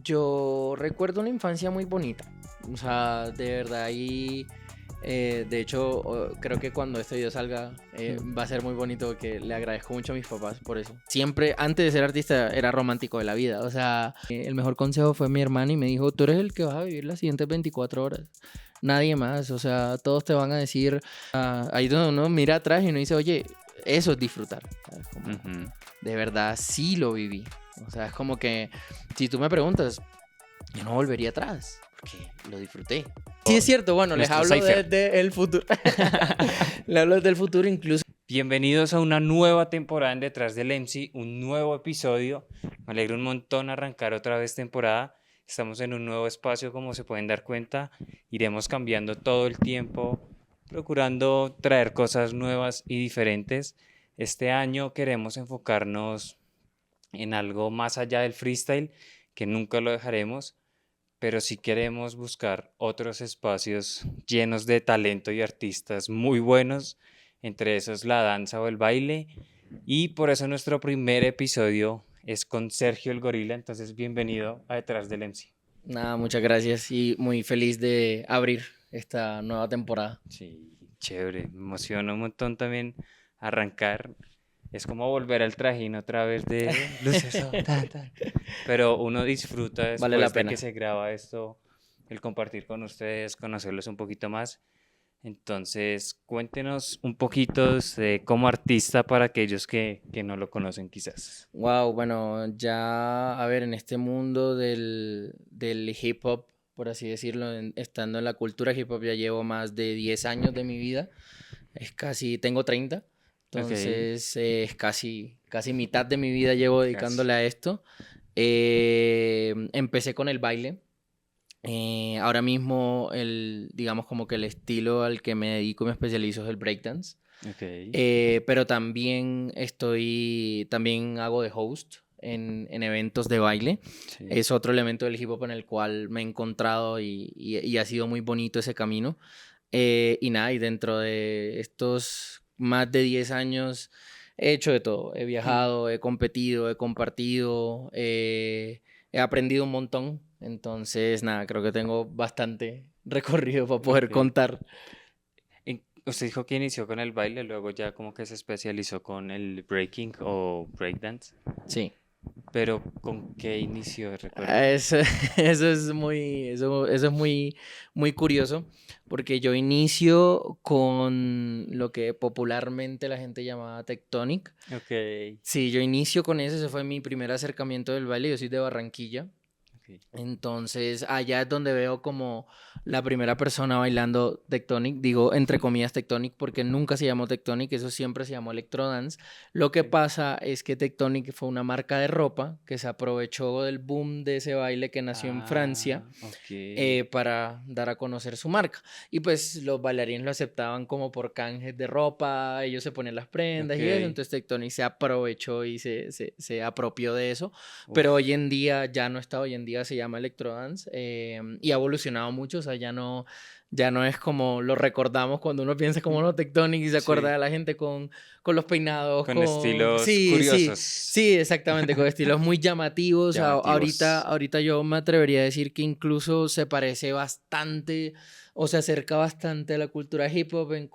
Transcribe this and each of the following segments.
Yo recuerdo una infancia muy bonita, o sea, de verdad, y de hecho creo que cuando este video salga va a ser muy bonito porque le agradezco mucho a mis papás por eso. Siempre, antes de ser artista, era romántico de la vida, o sea, el mejor consejo fue mi hermana y me dijo, tú eres el que vas a vivir las siguientes 24 horas, nadie más, o sea, todos te van a decir, ahí donde uno mira atrás y uno dice, oye, eso es disfrutar, ¿sabes? Como, Ujú. de verdad sí lo viví, o sea, es como que si tú me preguntas, yo no volvería atrás, porque lo disfruté. Sí, es cierto, bueno, les Nuestro hablo Cypher. desde el futuro. Les hablo desde el futuro incluso. Bienvenidos a una nueva temporada en Detrás del MC, un nuevo episodio. Me alegra un montón arrancar otra vez temporada. Estamos en un nuevo espacio, como se pueden dar cuenta. Iremos cambiando todo el tiempo, procurando traer cosas nuevas y diferentes. Este año queremos enfocarnos en algo más allá del freestyle, que nunca lo dejaremos, pero sí queremos buscar otros espacios llenos de talento y artistas muy buenos, entre esos la danza o el baile, y por eso nuestro primer episodio es con Sergio el Gorila. Entonces bienvenido a Detrás del MC. Nada, muchas gracias y muy feliz de abrir esta nueva temporada. Sí, chévere, me emociona un montón también arrancar. Es como volver al trajín otra vez de luces, pero uno disfruta Vale la después de que pena. se graba esto, el compartir con ustedes, conocerlos un poquito más. Entonces, cuéntenos un poquito de como artista para aquellos que no lo conocen quizás. Wow, bueno, ya, a ver, en este mundo del hip hop, por así decirlo, estando en la cultura hip hop ya llevo más de 10 años de mi vida. Es casi, tengo 30, Ok, entonces es casi mitad de mi vida llevo casi. dedicándole a esto. Empecé con el baile. Ahora mismo digamos como que el estilo al que me dedico y me especializo es el breakdance. Ok, Pero también hago de host en eventos de baile. sí. Es otro elemento del hip hop en el cual me he encontrado y ha sido muy bonito ese camino. Y nada, y dentro de estos más de 10 años he hecho de todo. He Mm. viajado, he competido, he compartido, he aprendido un montón. Entonces, nada, creo que tengo bastante recorrido para poder Ok. contar. Usted dijo que inició con el baile, luego ya como que se especializó con el breaking o breakdance, Sí. pero ¿con qué inició, recuerda? Eso, eso es muy curioso, porque yo inicio con lo que popularmente la gente llamaba Tectonic. Ok, Sí, yo inicio con eso, ese fue mi primer acercamiento del baile, yo soy de Barranquilla. ok. Entonces, allá es donde veo como la primera persona bailando Tectonic, digo entre comillas Tectonic porque nunca se llamó Tectonic, eso siempre se llamó Electrodance. Lo que Ok. pasa es que Tectonic fue una marca de ropa que se aprovechó del boom de ese baile que nació en Francia Ah, ok. para dar a conocer su marca. Y pues los bailarines lo aceptaban como por canjes de ropa, ellos se ponían las prendas Ok. y eso, entonces Tectonic se aprovechó y se apropió de eso, pero Uf. hoy en día ya no está, hoy en día se llama Electrodance y ha evolucionado mucho, o sea, ya no es como lo recordamos cuando uno piensa como Mm. los Tectonic y se acuerda Sí, de la gente con los peinados, con con... estilos Sí, sí, curiosos, sí, exactamente, con estilos muy llamativos. llamativos. Ahorita yo me atrevería a decir que incluso se parece bastante o se acerca bastante a la cultura hip hop en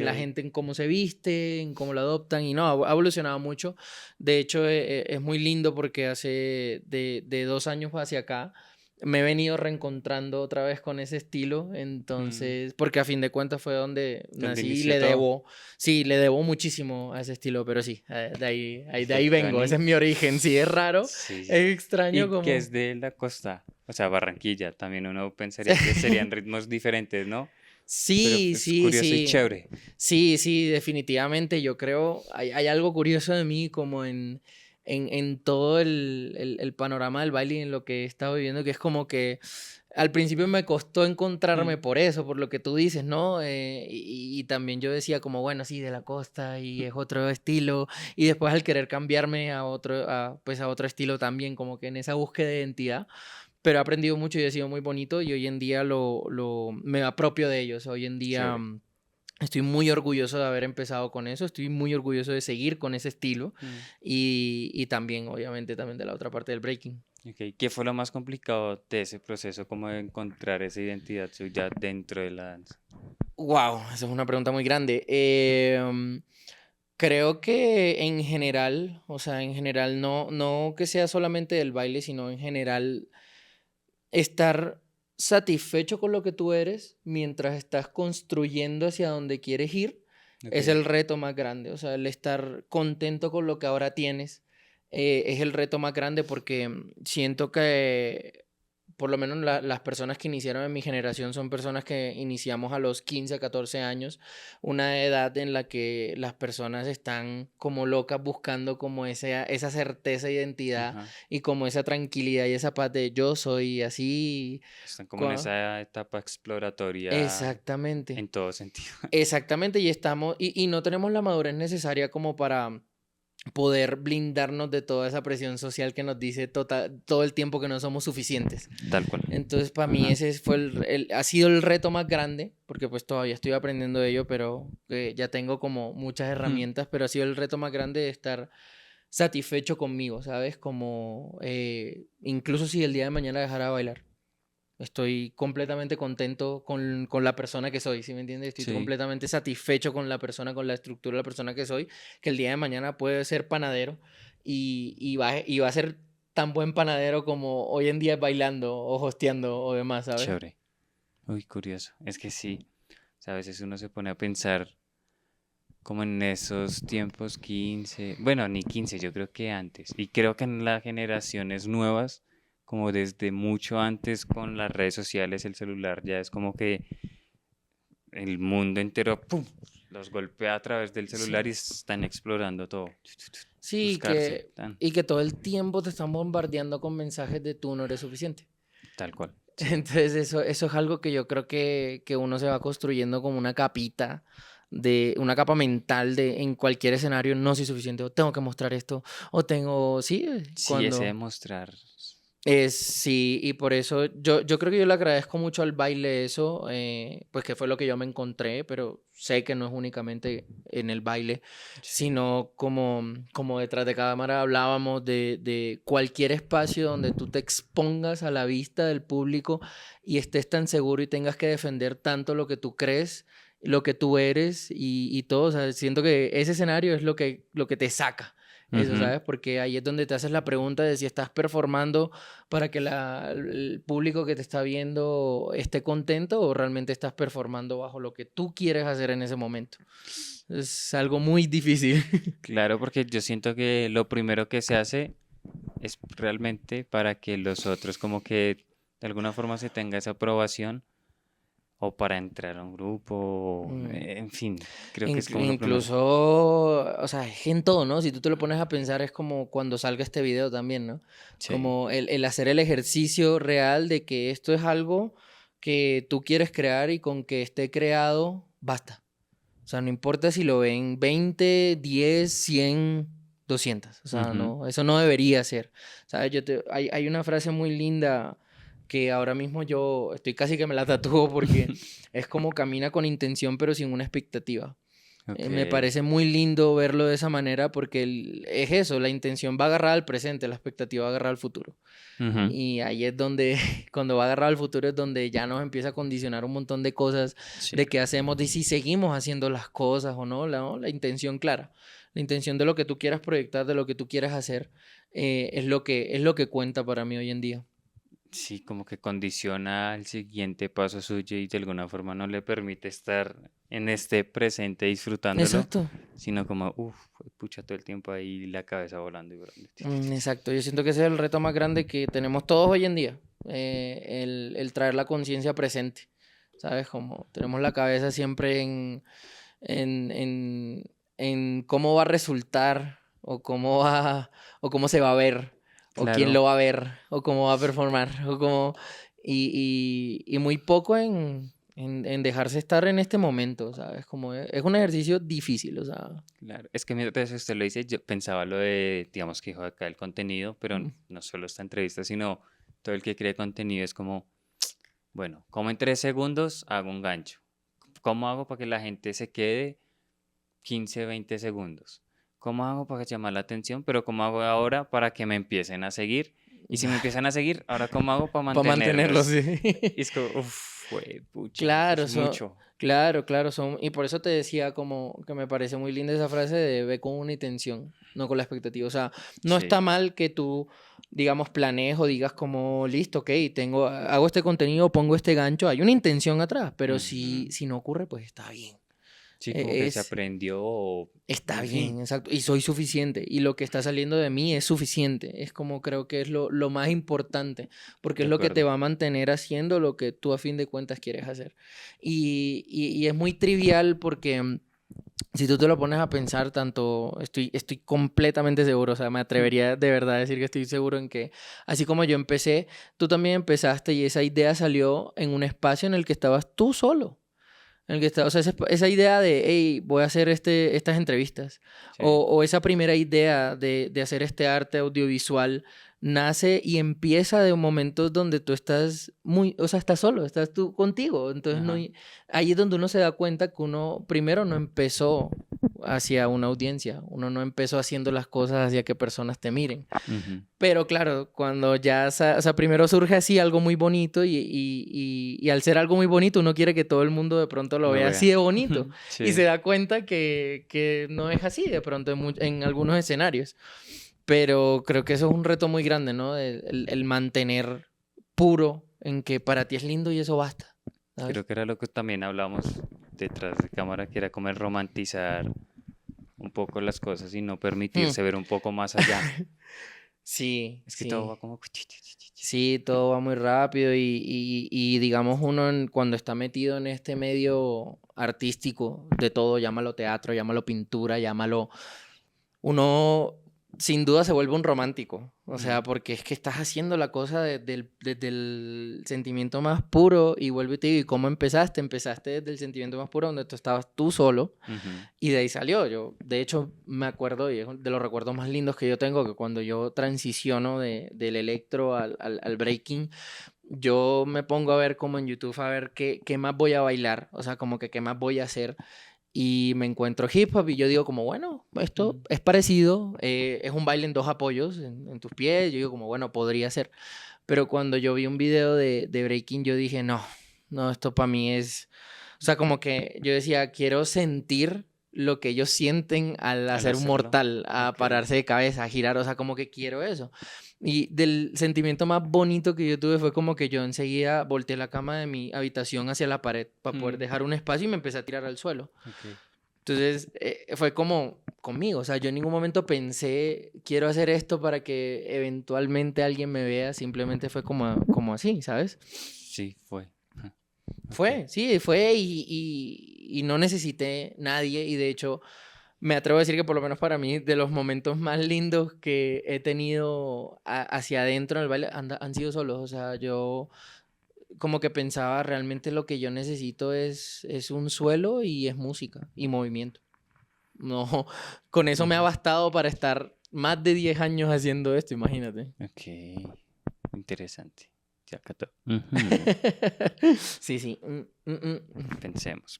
la Ok. gente, en cómo se viste, en cómo lo adoptan y no, ha evolucionado mucho. De hecho, es muy lindo porque hace de 2 años hacia acá me he venido reencontrando otra vez con ese estilo, Mm. entonces, porque a fin de cuentas fue donde ¿Dónde nací y inició todo? sí, le debo muchísimo a ese estilo, pero sí, de ahí vengo, ese Tectonic. es mi origen, sí, es raro, Sí. es extraño Y que como... es de la costa, o sea, Barranquilla. También uno pensaría que serían ritmos diferentes, ¿no? Pero Sí, es sí, curioso y sí. chévere. Sí, sí, definitivamente. Yo creo, hay algo curioso de mí como en todo el panorama del baile y en lo que he estado viviendo, que es como que al principio me costó encontrarme Mm. por eso, por lo que tú dices, ¿no? Y también yo decía como, bueno, sí, de la costa y es otro estilo. Y después al querer cambiarme pues a otro estilo también, como que en esa búsqueda de identidad, pero he aprendido mucho y ha sido muy bonito y hoy en día me apropio de ellos. Hoy en día Chévere. estoy muy orgulloso de haber empezado con eso, estoy muy orgulloso de seguir con ese estilo Mm. y también, obviamente, también de la otra parte del breaking. Ok, ¿qué fue lo más complicado de ese proceso, como de encontrar esa identidad suya dentro de la danza? Wow, esa es una pregunta muy grande. Creo que en general, o sea, en general no que sea solamente del baile, sino en general estar satisfecho con lo que tú eres mientras estás construyendo hacia donde quieres ir es Ok. el reto más grande. O sea, el estar contento con lo que ahora tienes es el reto más grande porque siento que por lo menos las personas que iniciaron en mi generación son personas que iniciamos a los 15 14 años, una edad en la que las personas están como locas buscando como esa certeza de identidad Ajá. y como esa tranquilidad y esa paz de yo soy así. Están como en cua- esa etapa exploratoria Exactamente, en todo sentido. exactamente, y estamos, y no tenemos la madurez necesaria como para poder blindarnos de toda esa presión social que nos dice todo el tiempo que no somos suficientes. Tal cual. Entonces, para mí Ajá. ese fue ha sido el reto más grande, porque pues todavía estoy aprendiendo de ello, pero ya tengo como muchas Mm. herramientas, pero ha sido el reto más grande de estar satisfecho conmigo, ¿sabes? Como incluso si el día de mañana dejara de bailar. Estoy completamente contento con la persona que soy, ¿sí me entiendes? Estoy Sí, completamente satisfecho con la persona, con la estructura de la persona que soy, que el día de mañana puede ser panadero y va a ser tan buen panadero como hoy en día es bailando o hosteando o demás, ¿sabes? chévere. Uy, curioso. Es que sí, o sea, a veces uno se pone a pensar como en esos tiempos 15, bueno, ni 15, yo creo que antes. Y creo que en las generaciones nuevas, como desde mucho antes con las redes sociales, el celular, ya es como que el mundo entero, ¡pum!, los golpea a través del celular Sí. y están explorando todo. Sí, Buscarse, tan, y que todo el tiempo te están bombardeando con mensajes de tú no eres suficiente. tal cual. Sí. Entonces eso es algo que yo creo que uno se va construyendo como una capita de una capa mental de en cualquier escenario no soy suficiente o tengo que mostrar esto o tengo, sí, Sí, ese cuando demostrar. es sí, y por eso yo creo que yo le agradezco mucho al baile eso, pues que fue lo que yo me encontré, pero sé que no es únicamente en el baile, Sí. sino como detrás de cámara hablábamos de cualquier espacio donde tú te expongas a la vista del público y estés tan seguro y tengas que defender tanto lo que tú crees, lo que tú eres y todo. O sea, siento que ese escenario es lo que te saca. Eso, Ujú. ¿sabes? Porque ahí es donde te haces la pregunta de si estás performando para que el público que te está viendo esté contento o realmente estás performando bajo lo que tú quieres hacer en ese momento. Es algo muy difícil. Claro, porque yo siento que lo primero que se hace es realmente para que los otros como que de alguna forma se tenga esa aprobación o para entrar a un grupo, Mm. en fin, creo que es como lo primero. Incluso, o sea, es en todo, ¿no? Si tú te lo pones a pensar, es como cuando salga este video también, ¿no? Sí. Como el hacer el ejercicio real de que esto es algo que tú quieres crear y con que esté creado, basta. O sea, no importa si lo ven 20 10 100 200. O sea, Ujú. no, eso no debería ser. ¿Sabes? Hay una frase muy linda que ahora mismo yo estoy casi que me la tatúo porque es como camina con intención pero sin una expectativa. Ok. Me parece muy lindo verlo de esa manera porque es eso, la intención va agarrada al presente, la expectativa va agarrada al futuro. Ujú. Y ahí es donde, cuando va agarrado al futuro, es donde ya nos empieza a condicionar un montón de cosas Sí. de qué hacemos, de si seguimos haciendo las cosas o no, la intención clara. La intención de lo que tú quieras proyectar, de lo que tú quieras hacer, es lo que cuenta para mí hoy en día. Sí, como que condiciona el siguiente paso suyo y de alguna forma no le permite estar en este presente disfrutándolo, Exacto. sino como, uff, pucha todo el tiempo ahí la cabeza volando y volando. Exacto. Yo siento que ese es el reto más grande que tenemos todos hoy en día. El traer la conciencia presente. ¿Sabes? Como tenemos la cabeza siempre en, en, en cómo va a resultar o cómo se va a ver o quién Claro, lo va a ver o cómo va a performar o cómo y muy poco en dejarse estar en este momento, ¿sabes? Como es un ejercicio difícil, o sea, claro. Es que mientras usted lo dice, yo pensaba lo de, digamos que dijo acá el contenido, pero mm, no solo esta entrevista, sino todo el que cree contenido es como, bueno, como en 3 segundos hago un gancho. ¿Cómo hago para que la gente se quede 15, 20 segundos? ¿Cómo hago para llamar la atención? Pero ¿cómo hago ahora para que me empiecen a seguir? Y si me empiezan a seguir, ¿ahora cómo hago para Para mantenerlos, mantenerlos? sí. Y es como, uff, pucha, Claro, es mucho. claro, y por eso te decía como que me parece muy linda esa frase de ve con una intención, no con la expectativa. O sea, no está Sí. mal que tú, digamos, planees o digas como, listo, ok, hago este contenido, pongo este gancho, hay una intención atrás, pero Ujú. si no ocurre, pues está bien. Sí, como que se Es, aprendió, Está sí, bien, exacto. Y soy suficiente. Y lo que está saliendo de mí es suficiente. Es como creo que es lo más importante. Porque de es lo que te acuerdo. va a mantener haciendo lo que tú a fin de cuentas quieres hacer. Y es muy trivial porque si tú te lo pones a pensar, tanto estoy completamente seguro. O sea, me atrevería de verdad a decir que estoy seguro en que así como yo empecé, tú también empezaste y esa idea salió en un espacio en el que estabas tú solo. En el que está, o sea, esa idea de, hey, voy a hacer estas entrevistas, Sí. o esa primera idea de hacer este arte audiovisual, nace y empieza de momentos donde tú estás o sea, estás solo, estás tú contigo. Entonces, Ajá. ahí es donde uno se da cuenta que uno primero no empezó hacia una audiencia, uno no empezó haciendo las cosas hacia que personas te miren. Ujú. Pero claro, cuando ya, o sea, primero surge así algo muy bonito y al ser algo muy bonito uno quiere que todo el mundo de pronto lo Lo vea así vea. de bonito y se Sí. da cuenta que no es así de pronto en algunos escenarios. Pero creo que eso es un reto muy grande, ¿no? El mantener puro en que para ti es lindo y eso basta, ¿sabes? Creo que era lo que también hablamos detrás de cámara, que era como el romantizar un poco las cosas y no Hmm. permitirse ver un poco más allá. Sí, Es que todo sí. va como... Sí, todo va muy rápido y digamos uno cuando está metido en este medio artístico de todo, llámalo teatro, llámalo pintura, llámalo, uno sin duda se vuelve un romántico, o Mm, sea, porque es que estás haciendo la cosa desde el sentimiento más puro y vuelvo y te digo, ¿y cómo empezaste? Empezaste desde el sentimiento más puro donde tú estabas tú solo ujú. y de ahí salió. Yo, de hecho, me acuerdo, y es de los recuerdos más lindos que yo tengo, que cuando yo transiciono del electro al breaking, yo me pongo a ver como en YouTube a ver qué más voy a bailar, o sea, como que qué más voy a hacer. Y me encuentro hip hop y yo digo como, bueno, esto Mm. es parecido, es un baile en dos apoyos en tus pies, yo digo como, bueno, podría ser. Pero cuando yo vi un video de breaking, yo dije, no, no, esto para mí es, o sea, como que yo decía, quiero sentir lo que ellos sienten al Al hacer un hacerlo. mortal, a Ok. pararse de cabeza, a girar, o sea, como que quiero eso. Y del sentimiento más bonito que yo tuve fue como que yo enseguida volteé la cama de mi habitación hacia la pared para poder Mm, dejar un espacio y me empecé a tirar al suelo. ok. Entonces, fue como conmigo, o sea, yo en ningún momento pensé, quiero hacer esto para que eventualmente alguien me vea, simplemente fue como así, ¿sabes? Sí, fue. Ok. Fue, sí, fue y no necesité nadie y de hecho me atrevo a decir que por lo menos para mí de los momentos más lindos que he tenido hacia adentro en el baile han sido solos, o sea, yo como que pensaba realmente lo que yo necesito es un suelo y es música y movimiento. No, con eso me ha Ujú. bastado para estar más de 10 años haciendo esto, imagínate. Ok. Interesante. Ya cató. Sí, sí. Pensemos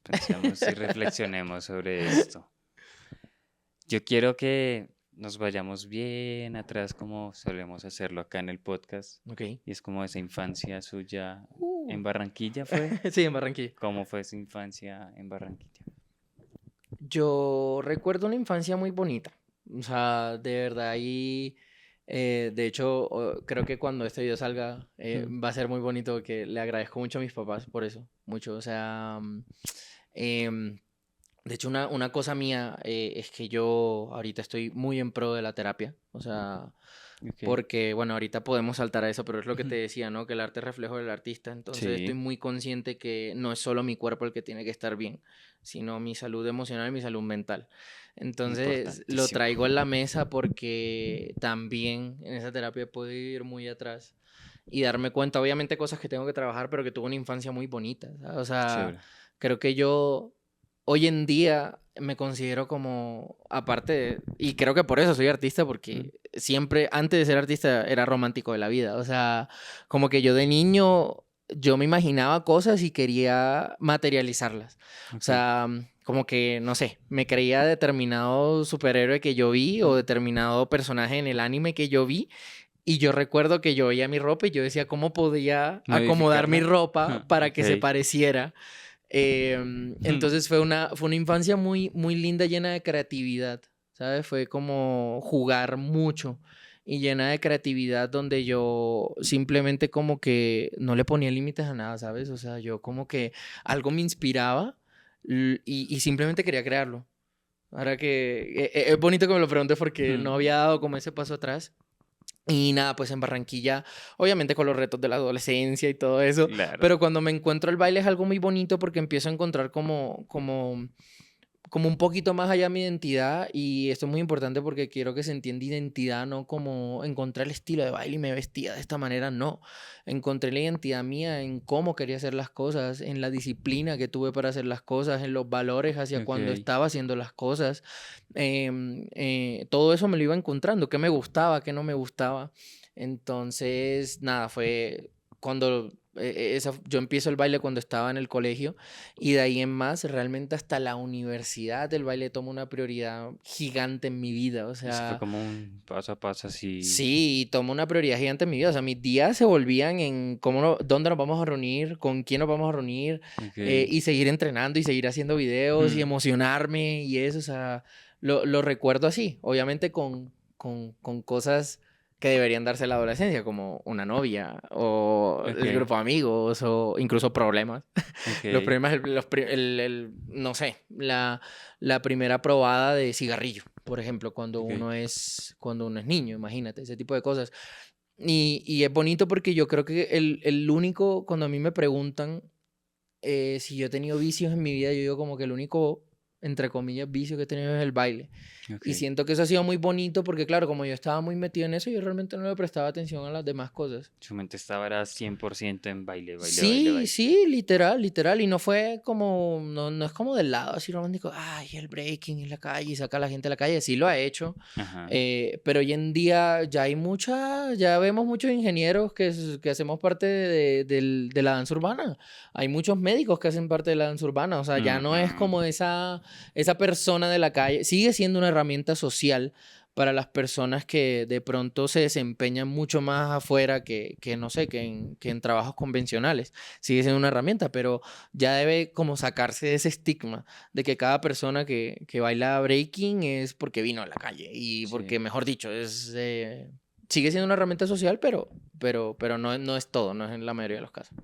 y reflexionemos sobre esto. Yo quiero que nos vayamos bien atrás como solemos hacerlo acá en el podcast. Ok. Y es como esa infancia suya en Barranquilla fue. Sí, en Barranquilla. ¿Cómo fue su infancia en Barranquilla? Yo recuerdo una infancia muy bonita. O sea, de verdad ahí, de hecho, creo que cuando este video salga Mm, va a ser muy bonito, que le agradezco mucho a mis papás por eso, mucho. O sea, em, de hecho, una cosa mía es que yo ahorita estoy muy en pro de la terapia. O sea, ok. porque, bueno, ahorita podemos saltar a eso, pero es lo que te decía, ¿no? Que el arte es reflejo del artista. Entonces estoy Sí, muy consciente que no es solo mi cuerpo el que tiene que estar bien, sino mi salud emocional y mi salud mental. Entonces lo importantísimo. traigo en la mesa porque también en esa terapia puedo ir muy atrás y darme cuenta, obviamente, cosas que tengo que trabajar, pero que tuve una infancia muy bonita, ¿sabes? O sea, Chévere. creo que yo hoy en día me considero como, y creo que por eso soy artista, Mm, porque siempre, antes de ser artista, era romántico de la vida. O sea, como que yo de niño, yo me imaginaba cosas y quería materializarlas. O ok. sea, como que, no sé, me creía determinado superhéroe que yo vi o Mm, determinado personaje en el anime que yo vi Y yo recuerdo que yo veía mi ropa y yo decía, ¿cómo podía acomodar mi Modificarla. ropa para que se Ok. pareciera? Entonces fue una infancia muy, muy linda, llena de creatividad, ¿sabes? Fue como jugar mucho y llena de creatividad donde yo simplemente como que no le ponía límites a nada, ¿sabes? O sea, yo como que algo me inspiraba y simplemente quería crearlo. Ahora que es bonito que me lo preguntes porque no había dado como ese paso atrás. Y nada, pues en Barranquilla, obviamente con los retos de la adolescencia y todo eso, Claro. pero cuando me encuentro el baile es algo muy bonito porque empiezo a encontrar como un poquito más allá mi identidad y esto es muy importante porque quiero que se entienda identidad, no como encontré el estilo de baile y me vestía de esta manera, no. Encontré la identidad mía en cómo quería hacer las cosas, en la disciplina que tuve para hacer las cosas, en los valores hacia cuando Ok. estaba haciendo las cosas. Todo eso me lo iba encontrando, qué me gustaba, qué no me gustaba. Entonces, nada, fue cuando yo empiezo el baile cuando estaba en el colegio y de ahí en más, realmente hasta la universidad el baile toma una prioridad gigante en mi vida. O Eso fue sea, como un paso a paso así. sí, toma una prioridad gigante en mi vida. O sea, mis días se volvían en dónde nos vamos a reunir, con quién nos vamos a reunir Ok. y seguir entrenando y seguir haciendo videos y emocionarme y eso. O sea, lo recuerdo así, obviamente con cosas que deberían darse en la adolescencia, como una novia o el Ok. grupo de amigos o incluso problemas. Los Ok. problemas, no sé, la primera probada de cigarrillo, por ejemplo, Ok. cuando uno es niño, imagínate, ese tipo de cosas. Y es bonito porque yo creo que el único, cuando a mí me preguntan si yo he tenido vicios en mi vida, yo digo como que el único, entre comillas, vicio que he tenido es el baile. Y Ok. siento que eso ha sido muy bonito porque, claro, como yo estaba muy metido en eso, yo realmente no le prestaba atención a las demás cosas. Su mente estaba era 100% en baile, baile, baile, Sí, baile. sí, literal, literal. Y no fue como, no es como del lado así romántico, ay, el breaking en la calle y saca a la gente a la calle. Sí lo ha hecho. Ajá. Pero hoy en día ya hay ya vemos muchos ingenieros que hacemos parte de la danza urbana. Hay muchos médicos que hacen parte de la danza urbana. O sea, ya no es Ujú. como esa persona de la calle. Sigue siendo una herramienta social para las personas que de pronto se desempeñan mucho más afuera que no sé, que en trabajos convencionales. Sigue siendo una herramienta, pero ya debe como sacarse de ese estigma de que cada persona que baila breaking es porque vino a la calle y porque, Sí. mejor dicho, sigue siendo una herramienta social, pero no, no es todo, no es en la mayoría de los casos.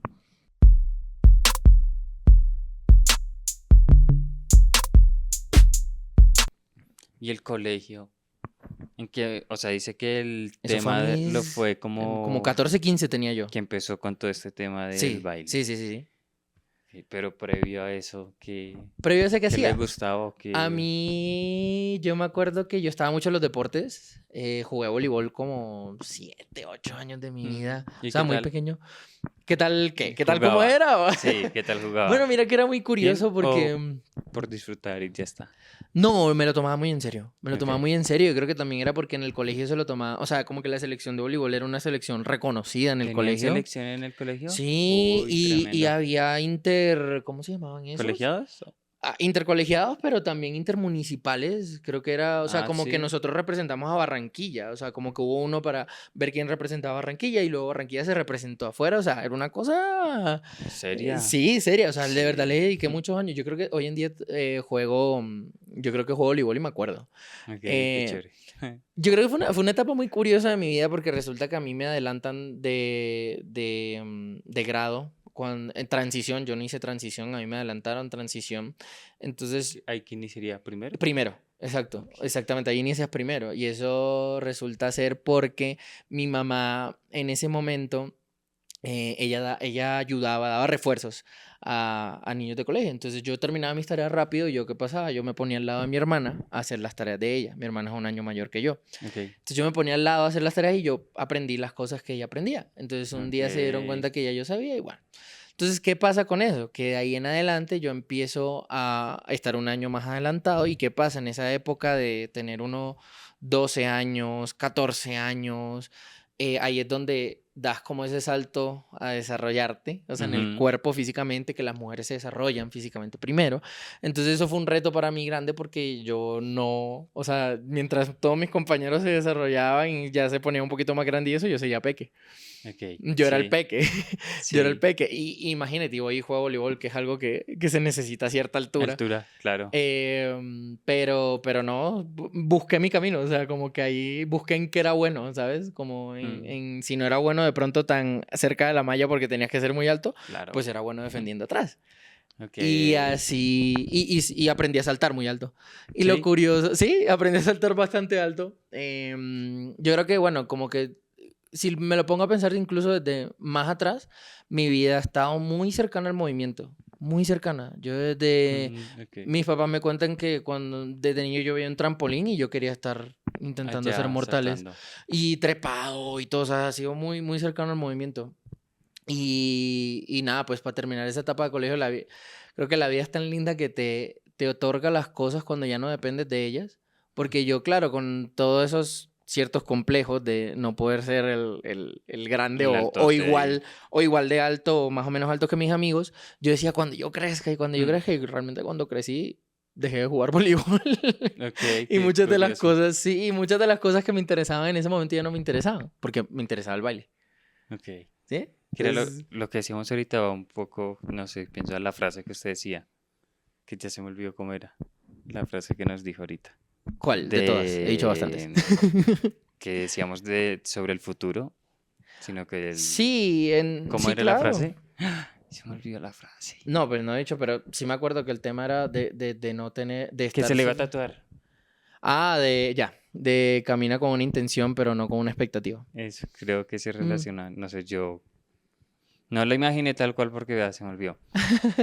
Y el colegio, en que, o sea, dice que el Eso fue a lo mis, fue como como 14 15 tenía yo. que empezó con todo este tema del Sí, baile. sí, sí, sí, sí. Pero previo a eso, Pero yo sé qué qué le hacía. gustaba o A qué? mí, yo me acuerdo que yo estaba mucho en los deportes. Jugué voleibol como 7, 8 años de mi vida. O ¿Y sea, qué muy tal pequeño. ¿Qué tal qué? ¿Qué tal cómo jugaba? era? Sí, ¿qué tal jugaba? Bueno, mira que era muy ¿Bien curioso porque o por disfrutar y ya está? no, me lo tomaba muy en serio. Me lo tomaba Ok. muy en serio. Yo creo que también era porque en el colegio se lo tomaba. O sea, como que la selección de voleibol era una selección reconocida en el ¿Tenían colegio. selección en el colegio? Sí, Uy, y tremendo. había ¿cómo se llamaban esos? ¿Colegiados? Intercolegiados, pero también intermunicipales. Creo que era, o sea, Ah, como que sí. nosotros representamos a Barranquilla. O sea, como que hubo uno para ver quién representaba a Barranquilla y luego Barranquilla se representó afuera. O sea, era una cosa. ¿Seria? Sí, seria. O sea, de verdad le Sí. dediqué muchos años. Yo creo que hoy en día yo creo que juego voleibol y me acuerdo. Ok, qué Eh, chévere. yo creo que fue una etapa muy curiosa de mi vida porque resulta que a mí me adelantan de grado. En transición, yo no hice transición, a mí me adelantaron transición. Entonces, ¿Hay que iniciaría primero? primero, exacto, Ok. exactamente, ahí inicias primero. Y eso resulta ser porque mi mamá en ese momento ella ayudaba, daba refuerzos a niños de colegio. Entonces yo terminaba mis tareas rápido y yo qué pasaba, yo me ponía al lado de mi hermana a hacer las tareas de ella. Mi hermana es un año mayor que yo. Ok. Entonces yo me ponía al lado a hacer las tareas y yo aprendí las cosas que ella aprendía. Entonces un Ok. día se dieron cuenta que ya yo sabía y bueno. Entonces, ¿qué pasa con eso? Que de ahí en adelante yo empiezo a estar un año más adelantado y ¿qué pasa en esa época de tener unos 12 años, 14 años? Ahí es donde das como ese salto a desarrollarte, o sea, en el Ujú. cuerpo físicamente, que las mujeres se desarrollan físicamente primero. Entonces eso fue un reto para mí grande porque yo no, o sea, mientras todos mis compañeros se desarrollaban y ya se ponía un poquito más grande y eso, yo seguía peque. Ok, Yo era el sí, peque, yo era el sí. peque. Y imagínate, voy y juego voleibol, que es algo que se necesita a cierta altura. Altura, claro. Pero no, busqué mi camino, o sea, como que ahí busqué en qué era bueno, ¿sabes? Como Mm, si no era bueno de pronto tan cerca de la malla porque tenías que ser muy alto, claro. pues era bueno defendiendo atrás. Ok. Y así, y aprendí a saltar muy alto. Y lo Sí. curioso, sí, aprendí a saltar bastante alto. Yo creo que, bueno, como que si me lo pongo a pensar incluso desde más atrás, mi vida ha estado muy cercana al movimiento, muy cercana. Yo desde... Ok. Mis papás me cuentan que cuando desde niño yo veía un trampolín y yo quería estar intentando hacer Allá mortales saltando. y trepado y todo, o sea, ha sido muy, muy cercano al movimiento. Y nada, pues para terminar esa etapa de colegio, creo que la vida es tan linda que te otorga las cosas cuando ya no dependes de ellas. Porque yo, claro, con todos esos ciertos complejos de no poder ser el grande El altote ahí. o igual de alto o más o menos alto que mis amigos, yo decía cuando yo crezca y cuando yo Mm, crezca y realmente cuando crecí dejé de jugar voleibol. Ok, Y qué muchas de las curioso. cosas, sí, y muchas de las cosas que me interesaban en ese momento ya no me interesaban, porque me interesaba el baile, Ok. ¿sí? Que era Entonces, lo que decíamos ahorita, va un poco, no sé, pienso en la frase que usted decía, que ya se me olvidó cómo era. La frase que nos dijo ahorita. ¿cuál? De todas. He dicho bastantes. De que decíamos de sobre el futuro, sino que ¿cómo Sí, era la claro. frase? Se me olvidó la frase. No, pues no he dicho, pero sí me acuerdo que el tema era de no tener, de Que estar se le iba a sin... tatuar. De camina con una intención, pero no con una expectativa. Eso, creo que se Mm. relaciona, no sé, yo no la imaginé tal cual porque vea, se me olvidó.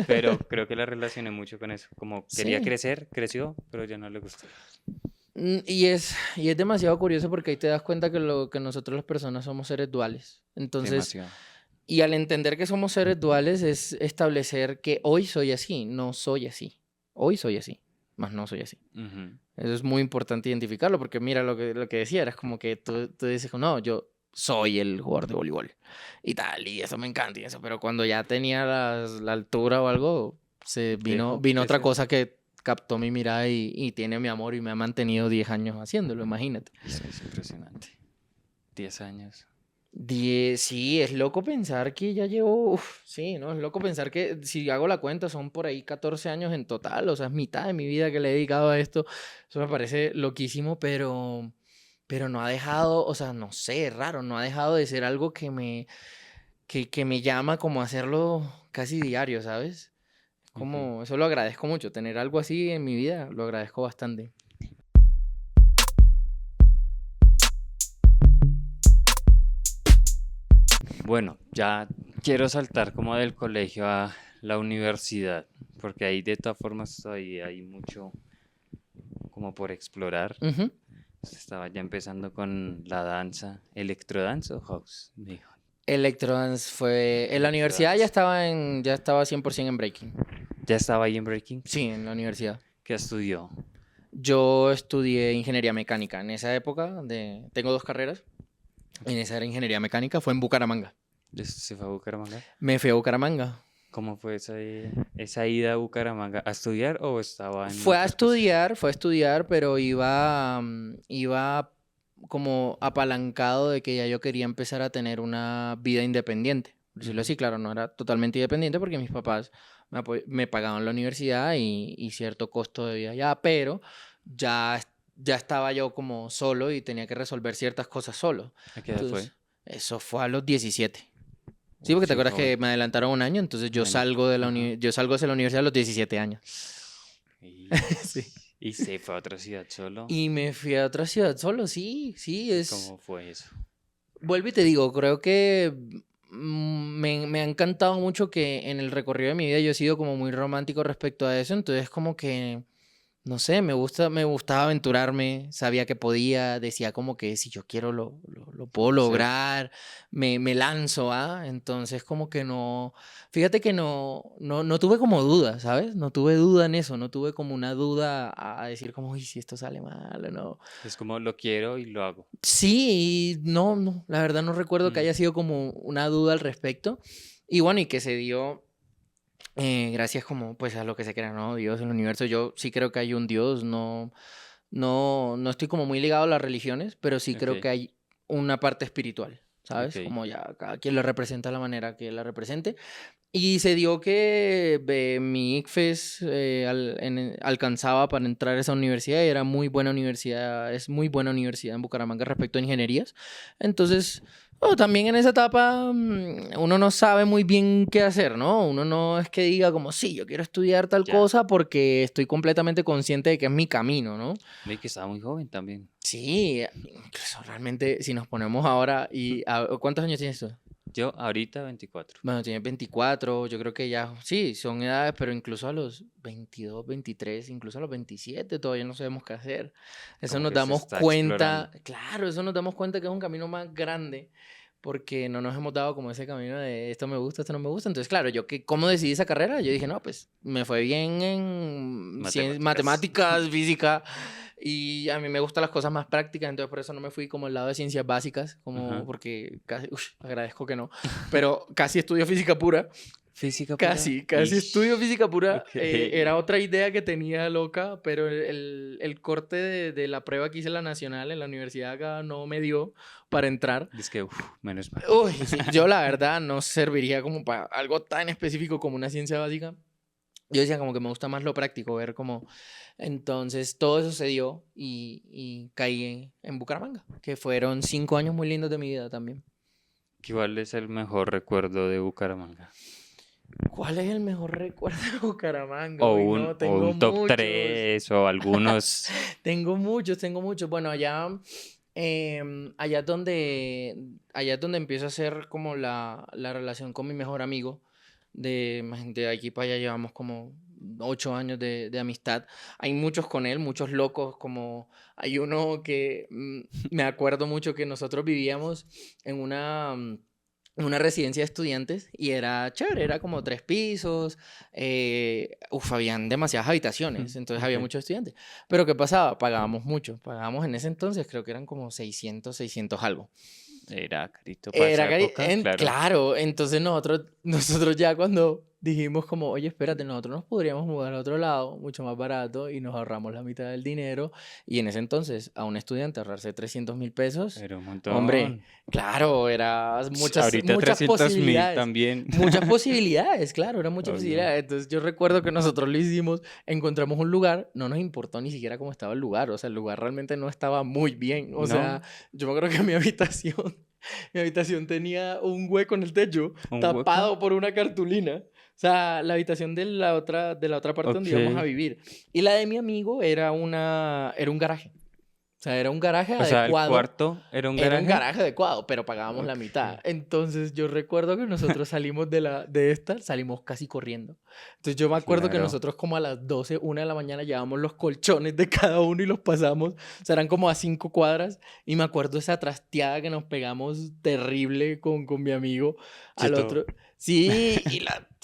Pero creo que la relacioné mucho con eso. Como quería Sí. crecer, creció, pero ya no le gustó. Y es demasiado curioso porque ahí te das cuenta que nosotros las personas somos seres duales. Entonces, Demasiado. y al entender que somos seres duales es establecer que hoy soy así, no soy así. Hoy soy así, más no soy así. Ujú. Eso es muy importante identificarlo porque mira lo que decía, era como que tú dices, no, yo soy el jugador de voleibol y tal, y eso me encanta y eso, pero cuando ya tenía la altura o algo, Dejó vino otra crecer. cosa que captó mi mirada y tiene mi amor y me ha mantenido 10 años haciéndolo, imagínate. Eso es impresionante. 10 años. Sí, es loco pensar que ya llevo, sí, ¿no? Es loco pensar que si hago la cuenta son por ahí 14 años en total, o sea, es mitad de mi vida que le he dedicado a esto. Eso me parece loquísimo, pero no ha dejado, o sea, no sé, es raro, no ha dejado de ser algo que me llama como a hacerlo casi diario, ¿sabes? Ok. Como, eso lo agradezco mucho, tener algo así en mi vida, lo agradezco bastante. Bueno, ya quiero saltar como del colegio a la universidad, porque ahí de todas formas todavía hay mucho como por explorar. Ujú. Estaba ya empezando con la danza, electrodance o house, me dijo. Electrodance fue, en la universidad Electrodance. ya estaba 100% en breaking. ¿Ya estaba ahí en Breaking? Sí, en la universidad. ¿Qué estudió? Yo estudié ingeniería mecánica. En esa época, tengo dos carreras. En esa era ingeniería mecánica, fue en Bucaramanga. ¿Se fue a Bucaramanga? Me fui a Bucaramanga. ¿Cómo fue esa ida a Bucaramanga? ¿A estudiar o estaba en otras cosas? Fue a estudiar, pero iba como apalancado de que ya yo quería empezar a tener una vida independiente. Por decirlo Ujú. así, claro, no era totalmente independiente porque mis papás me pagaban la universidad y cierto costo de vida ya, pero ya, ya estaba yo como solo y tenía que resolver ciertas cosas solo. ¿A qué edad fue? Entonces, eso fue a los 17. Sí, Uf, porque te sí, acuerdas joven. que me adelantaron un año, entonces Un año. Ajá. yo salgo hacia la universidad a los 17 años. Y, Sí. y se fue a otra ciudad solo. Y me fui a otra ciudad solo, sí, sí, ¿Y es... cómo fue eso? Vuelvo y te digo, creo que me ha encantado mucho que en el recorrido de mi vida yo he sido como muy romántico respecto a eso, entonces como que no sé, me gustaba aventurarme, sabía que podía, decía como que si yo quiero lo puedo Sí. lograr, me lanzo, ¿ah? Entonces como que no, fíjate que no tuve como duda, ¿sabes? No tuve duda en eso, no tuve como una duda a decir como, uy, si esto sale mal o no. Es como lo quiero y lo hago. Sí, no, la verdad no recuerdo que Mm, haya sido como una duda al respecto. Y bueno, y que se dio gracias como pues a lo que se crea, ¿no? Dios, el universo. Yo sí creo que hay un Dios, no estoy como muy ligado a las religiones, pero sí creo ok, que hay una parte espiritual, ¿sabes? ok. Como ya cada quien lo representa de la manera que la represente. Y se dio que mi ICFES alcanzaba para entrar a esa universidad y era muy buena universidad, es muy buena universidad en Bucaramanga respecto a ingenierías. Entonces, bueno, también en esa etapa uno no sabe muy bien qué hacer, ¿no? Uno no es que diga como, sí, yo quiero estudiar tal Ya. cosa porque estoy completamente consciente de que es mi camino, ¿no? Ve que estaba muy joven también. Sí, incluso realmente si nos ponemos ahora ¿cuántos años tienes tú? Yo ahorita 24. Bueno, tienes 24, yo creo que ya, sí, son edades, pero incluso a los 22, 23, incluso a los 27 todavía no sabemos qué hacer. Eso Como nos que se damos está explorando. cuenta, claro, eso nos damos cuenta que es un camino más grande porque no nos hemos dado como ese camino de esto me gusta, esto no me gusta. Entonces, claro, ¿cómo decidí esa carrera? Yo dije, no, pues me fue bien en Matemáticas. matemáticas, física, y a mí me gustan las cosas más prácticas, entonces por eso no me fui como al lado de ciencias básicas, como Ajá. porque casi, agradezco que no, pero casi estudio física pura. Física pura. Casi estudio Ish. física pura. Ok. Era otra idea que tenía loca, pero el corte de la prueba que hice en la nacional, en la universidad acá, no me dio para entrar. Es que, uf, menos mal. Uy, sí, yo la verdad no serviría como para algo tan específico como una ciencia básica. Yo decía como que me gusta más lo práctico, ver cómo... Entonces todo eso se dio y caí en Bucaramanga, que fueron 5 años muy lindos de mi vida también. ¿Cuál es el mejor recuerdo de Bucaramanga? ¿Cuál es el mejor recuerdo de Bucaramanga? O Uy, un, no, o tengo un top muchos. 3 o algunos. Tengo muchos, tengo muchos. Bueno, allá es donde empiezo a hacer como la relación con mi mejor amigo. De aquí para allá llevamos como 8 años de amistad. Hay muchos con él, muchos locos, como hay uno que me acuerdo mucho que nosotros vivíamos en una residencia de estudiantes y era chévere, era como 3 pisos, habían demasiadas habitaciones, entonces había Ok. muchos estudiantes. Pero ¿qué pasaba? Pagábamos mucho, pagábamos en ese entonces, creo que eran como 600 algo. Era carito para esa Era época, claro. claro, entonces nosotros ya cuando dijimos como, oye, espérate, nosotros nos podríamos mudar a otro lado, mucho más barato, y nos ahorramos la mitad del dinero, y en ese entonces a un estudiante ahorrarse 300.000 pesos, Era un hombre, montón. claro, era Ahorita muchas 300.000 posibilidades, también. muchas posibilidades, claro, eran muchas Obvio. posibilidades, entonces yo recuerdo que nosotros lo hicimos, encontramos un lugar, no nos importó ni siquiera cómo estaba el lugar, o sea, el lugar realmente no estaba muy bien, o sea, No, yo me acuerdo que mi habitación tenía un hueco en el techo un hueco. tapado por una cartulina. O sea, la habitación de la otra parte donde Ok. íbamos a vivir. Y la de mi amigo era un garaje. O sea, era un garaje O sea, el adecuado. cuarto era un Era un garaje. garaje adecuado, pero pagábamos la Ok. mitad. Entonces yo recuerdo que nosotros salimos salimos casi corriendo. Entonces yo me acuerdo que Claro. nosotros como a las 12, 1 de la mañana llevábamos los colchones de cada uno y los pasamos. O sea, eran como a 5 cuadras. Y me acuerdo esa trasteada que nos pegamos terrible con mi amigo al Cheto. otro. Sí,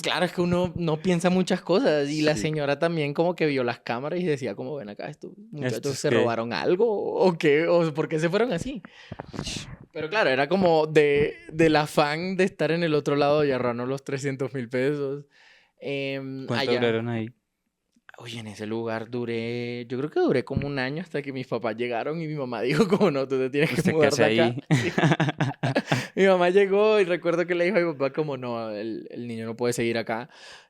claro, es que uno no piensa muchas cosas. Y la Sí. señora también como que vio las cámaras y decía como, ven acá, estos Esto muchachos es se que. robaron algo o qué, o por qué se fueron así. Pero claro, era como del afán de estar en el otro lado y ahorrarnos los 300.000 pesos. ¿Cuánto Allá. duraron ahí? Oye, en ese lugar yo creo que duré como un año hasta que mis papás llegaron y mi mamá dijo como no, tú te tienes que ¿Usted qué mudar hace de acá. ahí? Sí. Mi mamá llegó y recuerdo que le dijo a mi papá como no, el niño no puede seguir acá.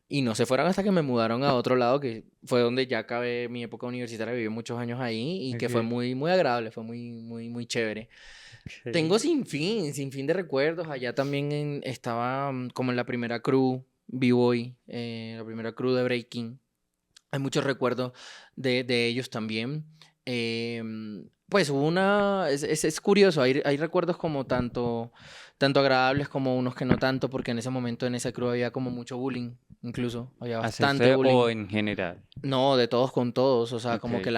Y no se fueron hasta que me mudaron a otro lado, que fue donde ya acabé mi época universitaria, viví muchos años ahí y que fue Ok, muy, muy agradable, fue muy, muy, muy chévere. ok. Tengo sin fin de recuerdos. Allá también estaba como en la primera crew, B-Boy, la primera crew de Breaking. Hay muchos recuerdos de ellos también. Pues es curioso, hay recuerdos como tanto agradables como unos que no tanto, porque en ese momento en esa crew había como mucho bullying. incluso. Había ¿Hacer bastante feo bullying. o en general? No, de todos con todos. O sea, como que Ok.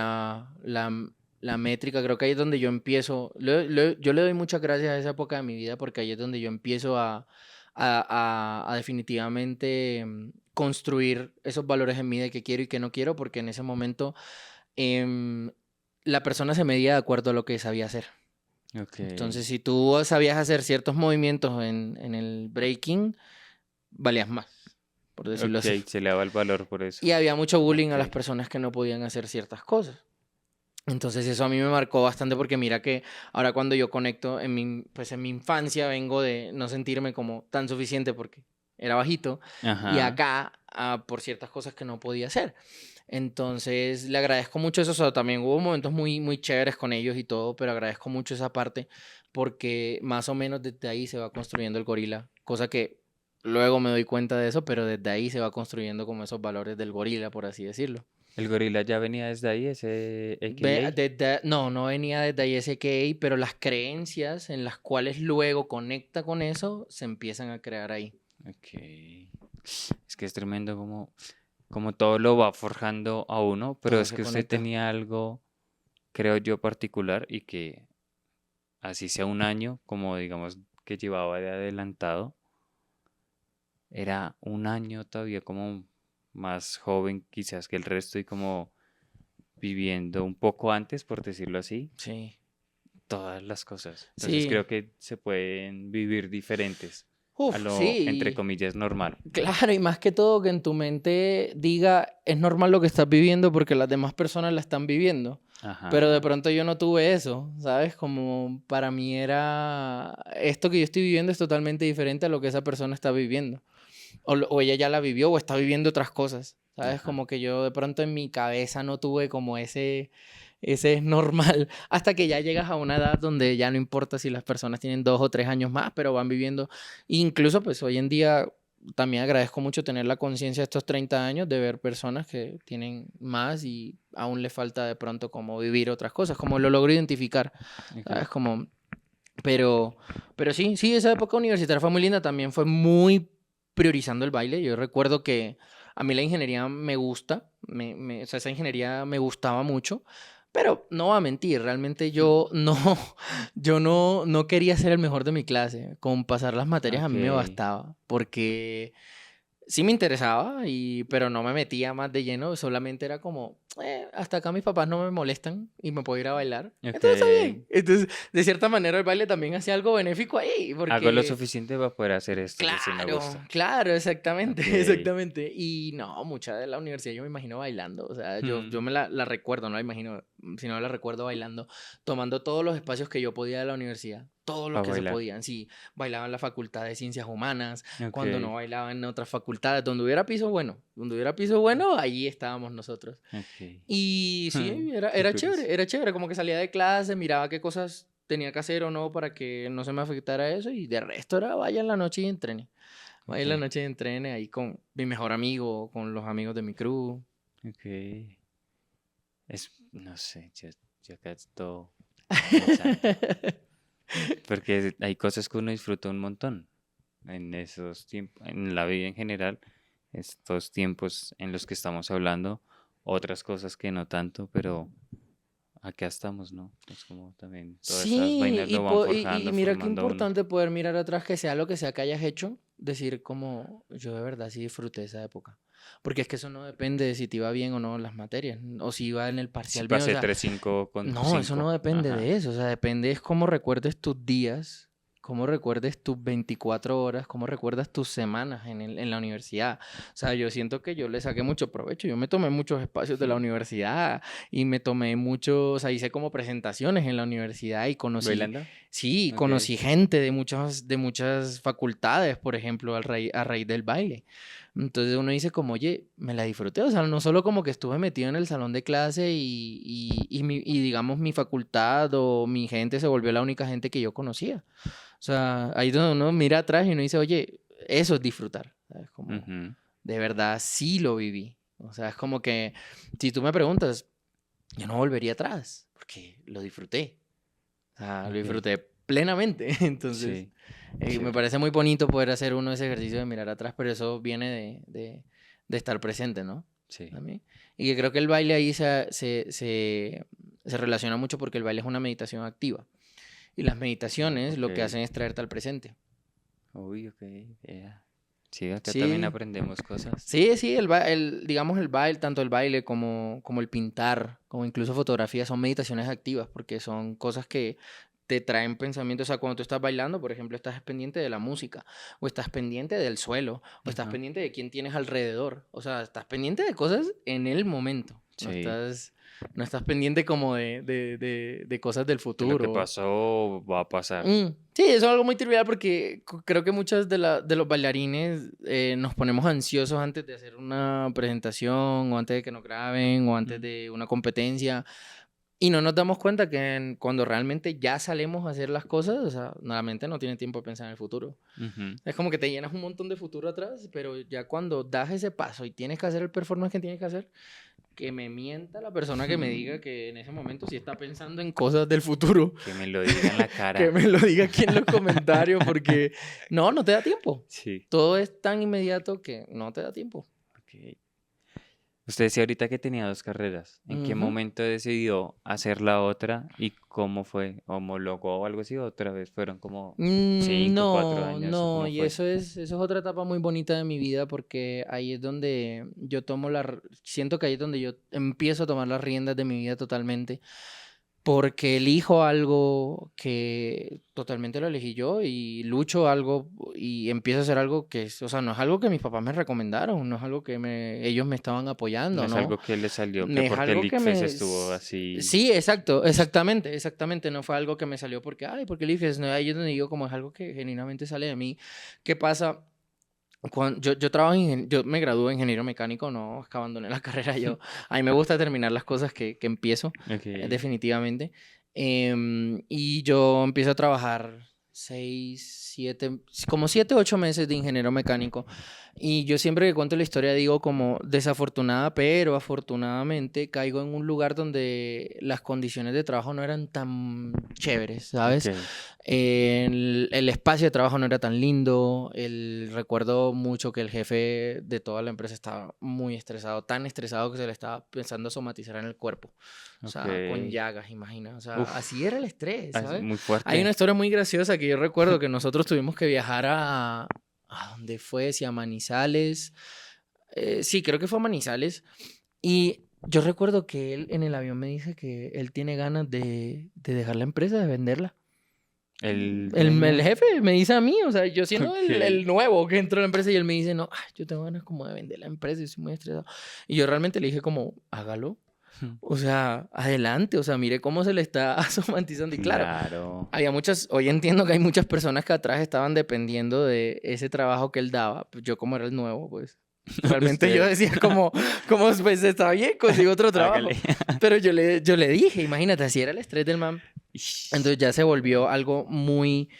la métrica, creo que ahí es donde yo empiezo. Yo le doy muchas gracias a esa época de mi vida porque ahí es donde yo empiezo a definitivamente construir esos valores en mí de qué quiero y qué no quiero, porque en ese momento em, la persona se medía de acuerdo a lo que sabía hacer. Ok. Entonces, si tú sabías hacer ciertos movimientos en el breaking, valías más, por decirlo Ok, así. se le daba el valor por eso. Y había mucho bullying a las Ok. personas que no podían hacer ciertas cosas. Entonces eso a mí me marcó bastante porque mira que ahora cuando yo conecto pues en mi infancia vengo de no sentirme como tan suficiente porque era bajito y Ajá. acá por ciertas cosas que no podía hacer. Entonces le agradezco mucho eso, o sea, también hubo momentos muy, muy chéveres con ellos y todo, pero agradezco mucho esa parte porque más o menos desde ahí se va construyendo el gorila, cosa que luego me doy cuenta de eso, pero desde ahí se va construyendo como esos valores del gorila, por así decirlo. ¿El gorila ya venía desde ahí, ese AKA? No, no venía desde ISKA, pero las creencias en las cuales luego conecta con eso se empiezan a crear ahí. Ok. Es que es tremendo como todo lo va forjando a uno, pero Todo es se que usted conecta. tenía algo, creo yo, particular y que así sea un año, como digamos que llevaba de adelantado, era un año todavía como más joven quizás que el resto y como viviendo un poco antes, por decirlo así, Sí. todas las cosas. Entonces Sí. creo que se pueden vivir diferentes a Uf, lo, entre sí. comillas, normal. Claro, y más que todo que en tu mente diga, es normal lo que estás viviendo porque las demás personas la están viviendo. Pero de Ajá. pronto yo no tuve eso, ¿sabes? Como para mí era, esto que yo estoy viviendo es totalmente diferente a lo que esa persona está viviendo. O ella ya la vivió o está viviendo otras cosas, ¿sabes? Ajá. Como que yo de pronto en mi cabeza no tuve como ese es normal, hasta que ya llegas a una edad donde ya no importa si las personas tienen 2 o 3 años más, pero van viviendo. Incluso pues hoy en día también agradezco mucho tener la conciencia de estos 30 años de ver personas que tienen más y aún les falta de pronto como vivir otras cosas, como lo logro identificar, Ok. ¿sabes? Como pero, pero sí, sí, esa época universitaria fue muy linda, también fue muy priorizando el baile. Yo recuerdo que a mí la ingeniería me gusta, o sea, esa ingeniería me gustaba mucho, pero no voy a mentir, realmente yo no, yo no quería ser el mejor de mi clase. Con pasar las materias a Ok. mí me bastaba, porque sí me interesaba, pero no me metía más de lleno, solamente era como, hasta acá mis papás no me molestan y me puedo ir a bailar. Ok. Entonces está bien. Entonces, de cierta manera, el baile también hacía algo benéfico ahí, Hago lo porque suficiente para poder hacer esto que sí me claro, gusta. claro, exactamente, Ok. exactamente. Y no, mucha de la universidad yo me imagino bailando, o sea, yo Hmm. me la recuerdo, no la imagino, sino la recuerdo bailando, tomando todos los espacios que yo podía de la universidad, todos los Para que se bailar. podían. Sí, bailaba en la Facultad de Ciencias Humanas, Ok. cuando no bailaba en otras facultades, donde hubiera piso bueno, allí estábamos nosotros. Ok. Y sí, Qué curioso. era chévere, como que salía de clase, miraba qué cosas tenía que hacer o no para que no se me afectara eso y de resto era vaya en la noche y entrene. Vaya en la Ok. noche y entrene ahí con mi mejor amigo, con los amigos de mi crew. Ok. No sé, yo acá estoy pensando. Porque hay cosas que uno disfruta un montón en esos tiempos, en la vida en general, estos tiempos en los que estamos hablando, otras cosas que no tanto, pero acá estamos, ¿no? Es como también todas esas Sí, vainas lo van y forjando, mira qué formando a uno. importante poder mirar atrás que sea lo que sea que hayas hecho, decir como yo de verdad sí disfruté esa época. Porque es que eso no depende de si te iba bien o no en las materias, o si iba en el Si parcial bien, o pasé sea, 3-5 con no, eso no 5. depende Ajá. de eso, o sea, depende es cómo recuerdes tus días, cómo recuerdes tus 24 horas, cómo recuerdas tus semanas en la universidad. O sea, yo siento que yo le saqué mucho provecho, yo me tomé muchos espacios de la Mm. universidad y me tomé muchos, o sea, hice como presentaciones en la universidad y conocí, ¿Bailando? sí, Ok. conocí gente de muchas facultades, por ejemplo, a raíz del baile. Entonces uno dice como, oye, me la disfruté, o sea, no solo como que estuve metido en el salón de clase y digamos mi facultad o mi gente se volvió la única gente que yo conocía. O sea, ahí es donde uno mira atrás y uno dice, oye, eso es disfrutar, ¿sabes? Como, Ujú. de verdad, sí lo viví. O sea, es como que, si tú me preguntas, yo no volvería atrás, porque lo disfruté. O sea, lo Ok. disfruté plenamente. Entonces, Sí. me Chévere. parece muy bonito poder hacer uno ese ejercicio de mirar atrás, pero eso viene de estar presente, ¿no? Sí. También. Y que creo que el baile ahí se relaciona mucho porque el baile es una meditación activa. Y las meditaciones lo que Ok. hacen es traerte al presente. Uy, ok. Yeah. Sí, acá también Sí, aprendemos cosas. sí, digamos el baile, tanto el baile como el pintar, como incluso fotografía, son meditaciones activas porque son cosas que te traen pensamientos. O sea, cuando tú estás bailando, por ejemplo, estás pendiente de la música, o estás pendiente del suelo, o estás Ajá. pendiente de quién tienes alrededor. O sea, estás pendiente de cosas en el momento. Sí. No estás pendiente como de cosas del Que lo que futuro. pasó va a pasar. Sí, eso es algo muy trivial porque creo que muchos de los bailarines nos ponemos ansiosos antes de hacer una presentación o antes de que nos graben o antes Mm. de una competencia y no nos damos cuenta que cuando realmente ya salimos a hacer las cosas, o sea, la mente no tiene tiempo de pensar en el futuro. Ujú. Es como que te llenas un montón de futuro atrás, pero ya cuando das ese paso y tienes que hacer el performance que tienes que hacer, que me mienta la persona que me diga que en ese momento sí está pensando en cosas del futuro. Que me lo diga en la Que cara. me lo diga aquí en los comentarios porque no te da tiempo. Sí. Todo es tan inmediato que no te da tiempo. Ok. Usted decía ahorita que tenía dos carreras. ¿En qué Ujú. momento decidió hacer la otra y cómo fue? ¿Homologó o algo así? ¿Otra vez fueron como 5, 4 No, años? ¿O no, cómo y fue? eso es otra etapa muy bonita de mi vida porque ahí es donde yo siento que ahí es donde yo empiezo a tomar las riendas de mi vida totalmente. Porque elijo algo que totalmente lo elegí yo y lucho algo y empiezo a hacer algo que o sea, no es algo que mis papás me recomendaron, no es algo que ellos me estaban No apoyando, es ¿no? algo que le salió, que Es porque el algo que ICFES estuvo así. Sí, exacto, exactamente, no fue algo que me salió porque, ay, porque el IFES, no, ahí es donde digo como es algo que genuinamente sale de mí. ¿Qué pasa? Yo trabajo yo me gradué de ingeniero mecánico, no es que abandoné la carrera, a mí me gusta terminar las cosas que empiezo, Ok. definitivamente. Y yo empiezo a trabajar 7, 8 meses de ingeniero mecánico. Y yo siempre que cuento la historia digo como desafortunada, pero afortunadamente caigo en un lugar donde las condiciones de trabajo no eran tan chéveres, ¿sabes? Ok. El espacio de trabajo no era tan lindo. Recuerdo mucho que el jefe de toda la empresa estaba muy estresado, tan estresado que se le estaba pensando somatizar en el cuerpo. O sea, con Ok. llagas, imagina. O sea, Uf, así era el estrés, ¿sabes? muy Hay una fuerte. historia muy graciosa que yo recuerdo que nosotros tuvimos que viajar ¿a dónde fue? Si a Manizales. Sí, creo que fue a Manizales. Y yo recuerdo que él en el avión me dice que él tiene ganas de dejar la empresa, de venderla. El El dueño. jefe me dice a mí, o sea, yo siendo Ok. el nuevo que entró a la empresa y él me dice, no, yo tengo ganas como de vender la empresa, yo estoy muy estresado. Y yo realmente le dije como, hágalo, o sea, adelante, o sea, mire cómo se le está somantizando. Y claro, Claro. hoy entiendo que hay muchas personas que atrás estaban dependiendo de ese trabajo que él daba. Pues yo como era el nuevo, pues realmente yo Usted, decía como pues está bien, consigo otro trabajo. hágale. Pero yo le dije, imagínate, así era el estrés del man. Entonces ya se volvió algo muy...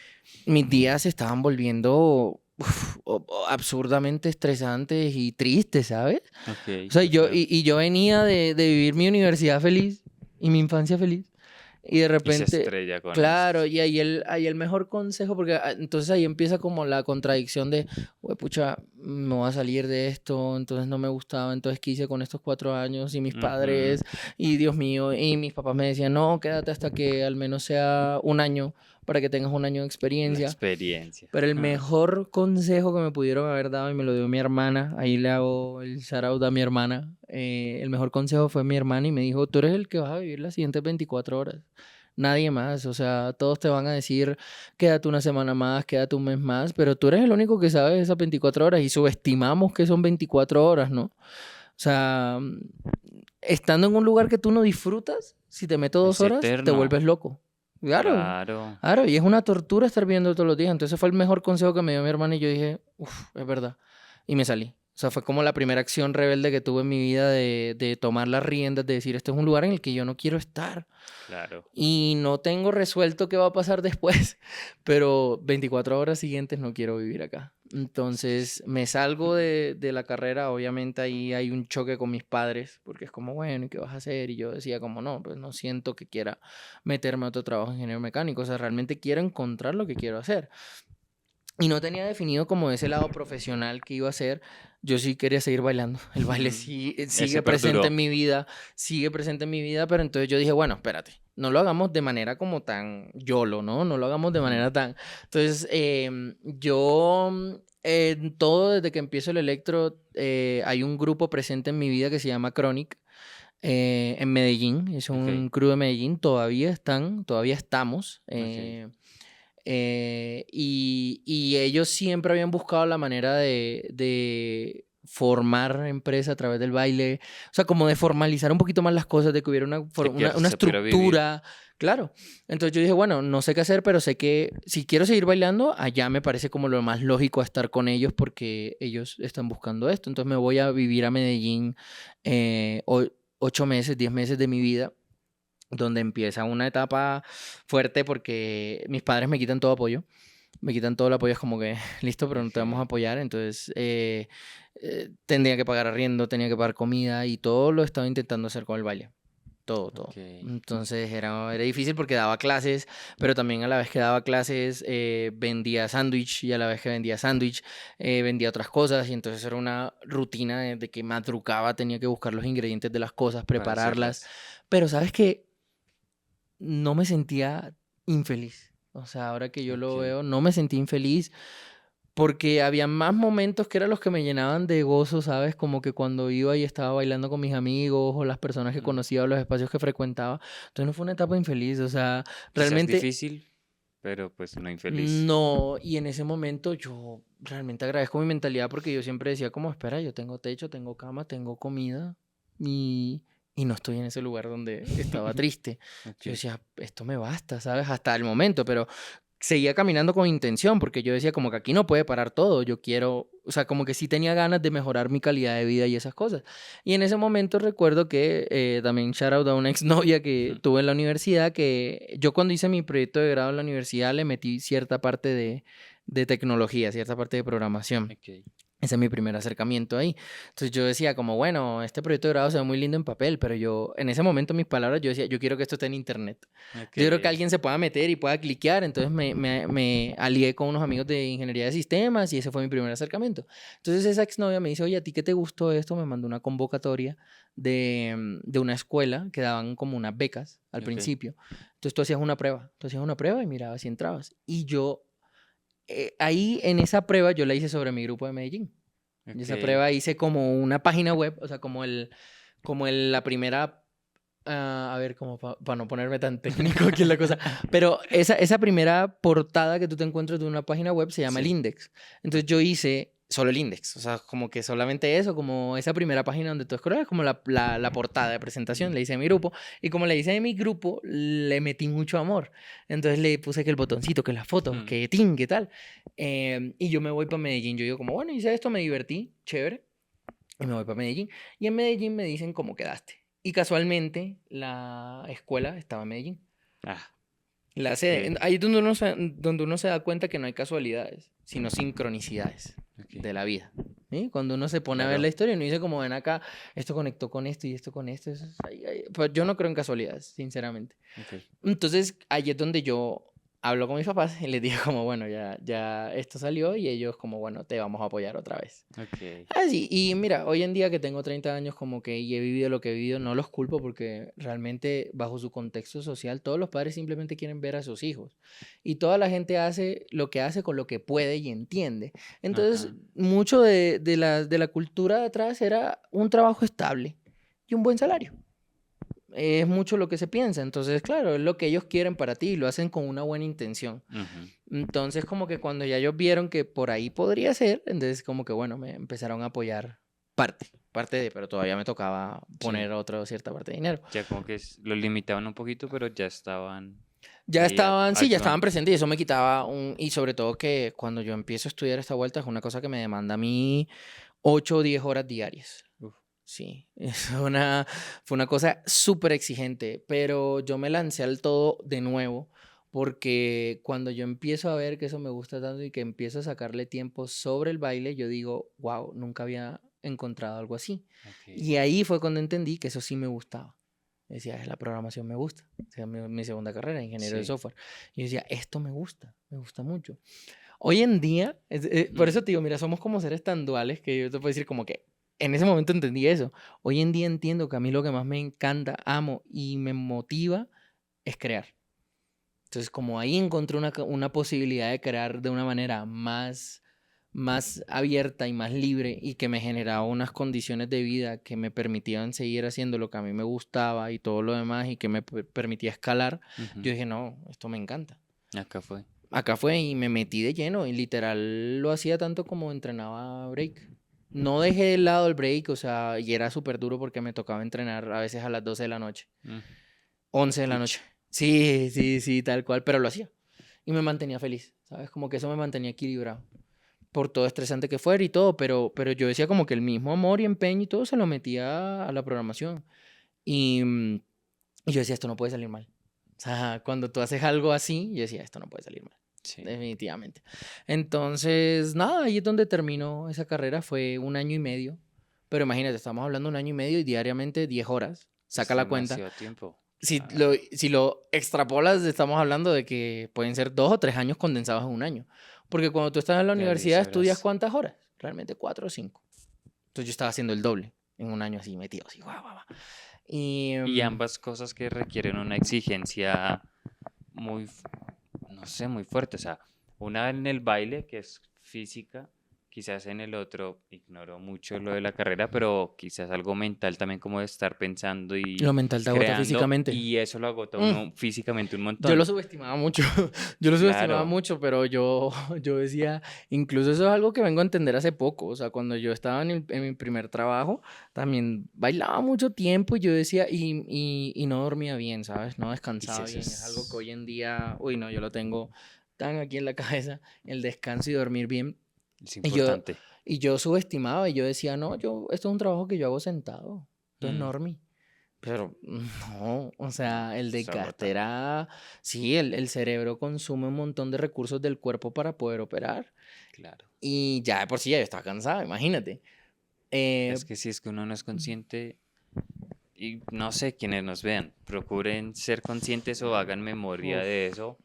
Mis días se estaban volviendo absurdamente estresantes y tristes, ¿sabes? Ok, O sea, qué feo. y yo venía de vivir mi universidad feliz y mi infancia feliz. Y de Y se repente, estrella con claro, esto. y ahí el mejor consejo, porque entonces ahí empieza como la contradicción de, pucha, me voy a salir de esto, entonces no me gustaba, entonces qué hice con estos 4 años y mis Ujú. padres, y Dios mío, y mis papás me decían, no, quédate hasta que al menos sea un año para que tengas un año de La experiencia. experiencia. Pero el Ah, mejor consejo que me pudieron haber dado y me lo dio mi hermana, ahí le hago el shout out a mi hermana, el mejor consejo fue mi hermana y me dijo, tú eres el que vas a vivir las siguientes 24 horas. Nadie más, o sea, todos te van a decir, quédate una semana más, quédate un mes más, pero tú eres el único que sabe esas 24 horas y subestimamos que son 24 horas, ¿no? O sea, estando en un lugar que tú no disfrutas, si te meto es 2 horas, te eterno. vuelves loco. Claro, Claro. claro, y es una tortura estar viendo todos los días. Entonces fue el mejor consejo que me dio mi hermana y yo dije, uff, es verdad. Y me salí. O sea, fue como la primera acción rebelde que tuve en mi vida de tomar las riendas, de decir, este es un lugar en el que yo no quiero estar. Claro. Y no tengo resuelto qué va a pasar después, pero 24 horas siguientes no quiero vivir acá. Entonces me salgo de la carrera, obviamente ahí hay un choque con mis padres, porque es como, bueno, ¿y qué vas a hacer? Y yo decía como, no, pues no siento que quiera meterme a otro trabajo de ingeniero mecánico, o sea, realmente quiero encontrar lo que quiero hacer. Y no tenía definido como ese lado profesional que iba a hacer yo sí quería seguir bailando. El baile Ujú. sí Ese sigue presente perduró. en mi vida, sigue presente en mi vida, pero entonces yo dije, bueno, espérate, no lo hagamos de manera como tan YOLO, ¿no? No lo hagamos de Ujú. manera tan... Entonces, yo, en todo desde que empiezo el electro, hay un grupo presente en mi vida que se llama Chronic, en Medellín, es Ok, un crew de Medellín, todavía estamos. ok. Y ellos siempre habían buscado la manera de formar empresa a través del baile, o sea, como de formalizar un poquito más las cosas, de que hubiera De que una se pudiera vivir. estructura, claro. Entonces yo dije, bueno, no sé qué hacer, pero sé que si quiero seguir bailando, allá me parece como lo más lógico estar con ellos porque ellos están buscando esto. Entonces me voy a vivir a Medellín 8 meses, 10 meses de mi vida, donde empieza una etapa fuerte porque mis padres me quitan todo apoyo. Me quitan todo el apoyo, es como que, listo, pero no te vamos a Ok, apoyar. Entonces, tendría que pagar arriendo, tenía que pagar comida y todo lo estaba intentando hacer con el baile. Todo, todo. ok. Entonces era difícil porque daba clases, pero también a la vez que daba clases vendía sándwich y a la vez que vendía sándwich vendía otras cosas y entonces era una rutina de que madrugaba, tenía que buscar los ingredientes de las cosas, Para prepararlas. hacerlas. Pero sabes que no me sentía infeliz. O sea, ahora que yo lo Ok. veo, no me sentí infeliz porque había más momentos que eran los que me llenaban de gozo, ¿sabes? Como que cuando iba y estaba bailando con mis amigos o las personas que Ujú. conocía o los espacios que frecuentaba. Entonces no fue una etapa infeliz, o sea, Quizás realmente difícil, pero pues no infeliz. no. Y en ese momento yo realmente agradezco mi mentalidad porque yo siempre decía como, espera, yo tengo techo, tengo cama, tengo comida y, y no estoy en ese lugar donde estaba triste. Yo Ok. decía, esto me basta, ¿sabes? Hasta el momento, pero seguía caminando con intención porque yo decía como que aquí no puede parar todo, yo quiero, o sea, como que sí tenía ganas de mejorar mi calidad de vida y esas cosas. Y en ese momento recuerdo que también shout out a una exnovia que tuve en la universidad, que yo cuando hice mi proyecto de grado en la universidad le metí cierta parte de tecnología, cierta parte de programación. Ok. Ese es mi primer acercamiento ahí. Entonces yo decía como, bueno, este proyecto de grado se ve muy lindo en papel, pero yo, en ese momento, mis palabras, yo decía, yo quiero que esto esté en internet. Ok. Yo creo que alguien se pueda meter y pueda cliquear, entonces me alié con unos amigos de ingeniería de sistemas y ese fue mi primer acercamiento. Entonces esa exnovia me dice, oye, ¿a ti qué te gustó esto? Me mandó una convocatoria de una escuela que daban como unas becas al Ok. principio. Entonces tú hacías una prueba y mirabas si entrabas. Y yo, ahí en esa prueba yo la hice sobre mi grupo de Medellín. Y esa Ok. prueba hice como una página web, o sea, la primera, a ver, como para no ponerme tan técnico aquí en la cosa, pero esa primera portada que tú te encuentras de una página web se llama el Sí. index. Entonces Ok. yo hice solo el index, o sea, como que solamente eso, como esa primera página donde tú escoges, como la portada de presentación, Ujú. le hice a mi grupo, y como le hice a mi grupo, le metí mucho amor. Entonces le puse que el botoncito, que la foto, Ujú. que ting, que tal. Y yo me voy para Medellín, yo digo como, bueno, hice esto, me divertí, chévere. Y me voy para Medellín. Y en Medellín me dicen cómo quedaste. Y casualmente la escuela estaba en Medellín. Ah, La sede. ok. Ahí es donde uno se da cuenta que no hay casualidades, sino sincronicidades Ok. de la vida. ¿Sí? Cuando uno se pone a ver la Claro. historia, uno dice como ven acá, esto conectó con esto y esto con esto. Pues yo no creo en casualidades, sinceramente. Ok. Entonces, ahí es donde yo hablo con mis papás y les digo como, bueno, ya esto salió y ellos como, bueno, te vamos a apoyar otra vez. Ok. Así, y mira, hoy en día que tengo 30 años como que y he vivido lo que he vivido, no los culpo porque realmente bajo su contexto social todos los padres simplemente quieren ver a sus hijos y toda la gente hace lo que hace con lo que puede y entiende. Entonces, Ajá. mucho de la cultura de atrás era un trabajo estable y un buen salario. Es mucho lo que se piensa, entonces claro, es lo que ellos quieren para ti y lo hacen con una buena intención. Ujú. Entonces como que cuando ya ellos vieron que por ahí podría ser, entonces como que bueno, me empezaron a apoyar parte de, pero todavía me tocaba Sí. poner otra cierta parte de dinero. Ya como que lo limitaban un poquito, pero ya estaban Ya ahí estaban, sí, ya estaban ayudando. presentes y eso me quitaba y sobre todo que cuando yo empiezo a estudiar esta vuelta es una cosa que me demanda a mí 8 o 10 horas diarias. Uf. Sí, fue una cosa súper exigente, pero yo me lancé al todo de nuevo porque cuando yo empiezo a ver que eso me gusta tanto y que empiezo a sacarle tiempo sobre el baile, yo digo, wow, nunca había encontrado algo así. Ok. Y ahí fue cuando entendí que eso sí me gustaba. Decía, la programación me gusta. O sea, mi segunda carrera, ingeniero de Sí. software. Y yo decía, esto me gusta mucho. Hoy en día, por eso Mm, te digo, mira, somos como seres tan duales que yo te puedo decir como que en ese momento entendí eso. Hoy en día entiendo que a mí lo que más me encanta, amo y me motiva es crear. Entonces, como ahí encontré una posibilidad de crear de una manera más abierta y más libre y que me generaba unas condiciones de vida que me permitían seguir haciendo lo que a mí me gustaba y todo lo demás y que me permitía escalar, ujú. yo dije, no, esto me encanta. Acá fue. Acá fue y me metí de lleno y literal lo hacía tanto como entrenaba break. No dejé de lado el break, o sea, y era súper duro porque me tocaba entrenar a veces a las 12 de la noche, Mm, 11 de la pucha. noche. Sí, sí, sí, tal cual, pero lo hacía. Y me mantenía feliz, ¿sabes? Como que eso me mantenía equilibrado. Por todo estresante que fuera y todo, pero yo decía como que el mismo amor y empeño y todo se lo metía a la programación. Y, y yo decía, esto no puede salir mal. O sea, cuando tú haces algo así, yo decía, esto no puede salir mal. Sí. Definitivamente. Entonces, nada, ahí es donde terminó esa carrera, fue 1 año y medio. Pero imagínate, estamos hablando 1 año y medio y diariamente 10 horas. Es Saca la cuenta. demasiado tiempo. Si lo, Claro. si lo extrapolas, estamos hablando de que pueden ser 2 o 3 años condensados en 1 año. Porque cuando tú estás en la Las 10 universidad, ¿estudias horas. cuántas horas? Realmente 4 o 5. Entonces yo estaba haciendo el doble en 1 año así, metido así, guau, guau, guau. Y Y ambas cosas que requieren una exigencia muy, no sé, muy fuerte. O sea, una en el baile, que es física, quizás en el otro ignoro mucho lo de la carrera, pero quizás algo mental también como de estar pensando lo y mental te agota creando, físicamente. y eso lo agota a Mm. uno físicamente un Yo lo montón. subestimaba mucho, yo lo subestimaba Claro, mucho, pero yo decía, incluso eso es algo que vengo a entender hace poco, o sea, cuando yo estaba en mi primer trabajo, también bailaba mucho tiempo y yo decía, y no dormía bien, ¿sabes? No y si descansaba eso bien, es algo que es, hoy en día, uy, no, yo lo tengo tan aquí en la cabeza, el descanso y dormir bien, es y yo, importante. y yo subestimaba y yo decía, no, esto es un trabajo que yo hago sentado, esto es Mm, normie. Pero no, o no, sea, el eso desgaste agota. era, sí, el cerebro consume un montón de recursos del cuerpo para poder operar. Claro. Y ya de por sí ya yo estaba cansado, imagínate. Eh, Es que si es que uno no es consciente, y no sé, quienes nos vean, procuren ser conscientes o hagan memoria uf, de eso,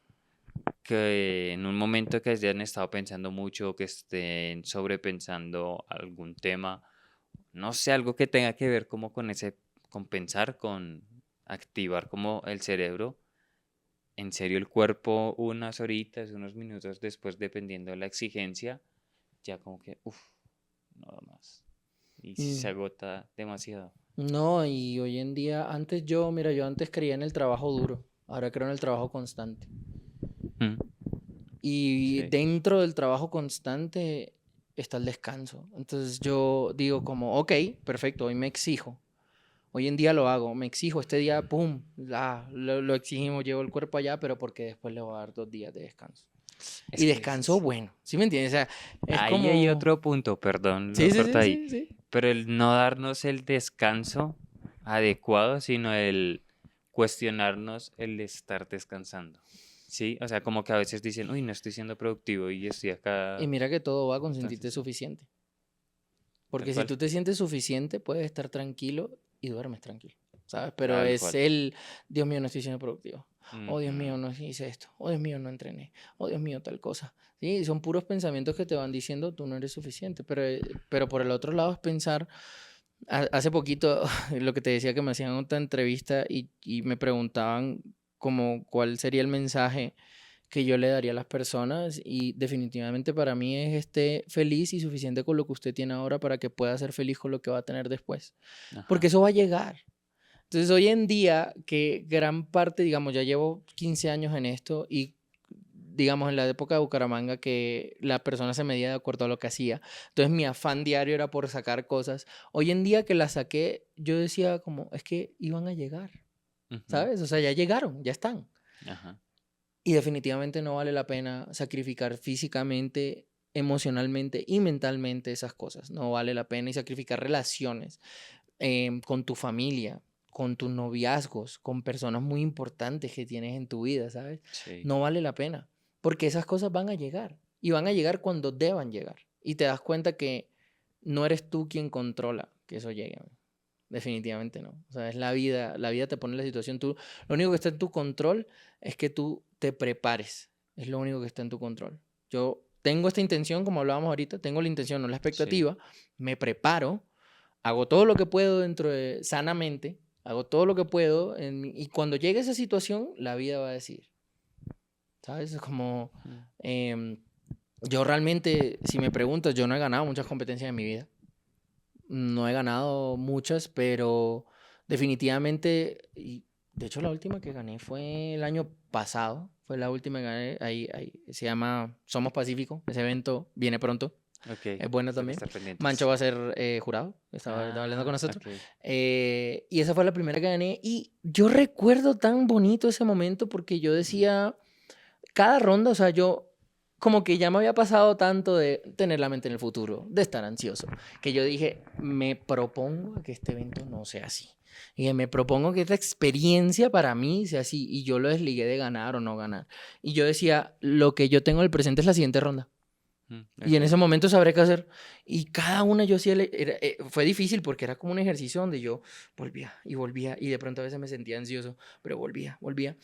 que en un momento que hayan estado pensando mucho, que estén sobrepensando algún tema, no sé, algo que tenga que ver como con ese, con pensar, con activar como el cerebro, en serio el cuerpo unas horitas, unos minutos después, dependiendo de la exigencia, ya como que, uff, nada más. Y se mm, agota demasiado. no, y hoy en día, mira, yo antes creía en el trabajo duro, ahora creo en el trabajo constante. Mm, Y sí. dentro del trabajo constante está el descanso. Entonces yo digo como, ok, perfecto, hoy me exijo. Hoy en día lo hago, me exijo este día, pum, lo exigimos, llevo el cuerpo allá, pero porque después le voy a dar 2 días de descanso. Es Y que descanso bueno, ¿sí me entiendes? O sea, es ahí hay como... otro punto, perdón, lo Sí, sí, corto sí, ahí, sí, sí. pero el no darnos el descanso adecuado, sino el cuestionarnos el estar descansando. Sí, o sea, como que a veces dicen, uy, no estoy siendo productivo y estoy Y acá. mira que todo va con sentirte Entonces, suficiente. tal Porque si cual, tú te sientes suficiente, puedes estar tranquilo y duermes tranquilo, ¿sabes? Pero tal es cual. Dios mío, no estoy siendo productivo. Oh, Dios Ujú, mío, no hice esto. Oh, Dios mío, no entrené. Oh, Dios mío, tal cosa. Sí, son puros pensamientos que te van diciendo tú no eres suficiente. Pero por el otro lado es pensar, hace poquito, lo que te decía que me hacían otra entrevista y me preguntaban como cuál sería el mensaje que yo le daría a las personas y definitivamente para mí es esté feliz y suficiente con lo que usted tiene ahora para que pueda ser feliz con lo que va a tener después, porque ajá, eso va a llegar. Entonces hoy en día que gran parte, digamos, ya llevo 15 años en esto y digamos en la época de Bucaramanga que la persona se medía de acuerdo a lo que hacía, entonces mi afán diario era por sacar cosas. Hoy en día que las saqué, yo decía como, es que iban a llegar, ujú, ¿sabes? O sea, ya llegaron, ya están. ajá, Y definitivamente no vale la pena sacrificar físicamente, emocionalmente y mentalmente esas cosas. No vale la pena y sacrificar relaciones con tu familia, con tus noviazgos, con personas muy importantes que tienes en tu vida, ¿sabes? sí, No vale la pena. Porque esas cosas van a llegar. Y van a llegar cuando deban llegar. Y te das cuenta que no eres tú quien controla que eso llegue. Definitivamente no. O sea, es la vida te pone en la situación. Lo único que está en tu control es que tú te prepares. Es lo único que está en tu control. Yo tengo esta intención, como hablábamos ahorita, tengo la intención, no la Sí. expectativa, me preparo, hago todo lo que puedo sanamente, hago todo lo que puedo, y cuando llegue esa situación, la vida va a decidir, ¿sabes? Es como, em, yo realmente, si me preguntas, yo no he ganado muchas competencias en mi vida. No he ganado muchas, pero definitivamente, y de hecho la última que gané fue el año pasado, fue la última que gané, ahí, se llama Somos Pacífico, ese evento viene pronto, Ok, es bueno tengo que también. estar pendientes. Mancho va a ser jurado, estaba hablando con nosotros. Ok. Y esa fue la primera que gané, y yo recuerdo tan bonito ese momento porque yo decía, cada ronda, o sea, yo como que ya me había pasado tanto de tener la mente en el futuro, de estar ansioso, que yo dije, me propongo que este evento no sea así. Y me propongo que esta experiencia para mí sea así. Y yo lo desligué de ganar o no ganar. Y yo decía, lo que yo tengo en el presente es la siguiente ronda. Y en Ok. ese momento sabré qué hacer. Y cada una yo sí, fue difícil porque era como un ejercicio donde yo volvía y volvía. Y de pronto a veces me sentía ansioso, pero volvía, volvía.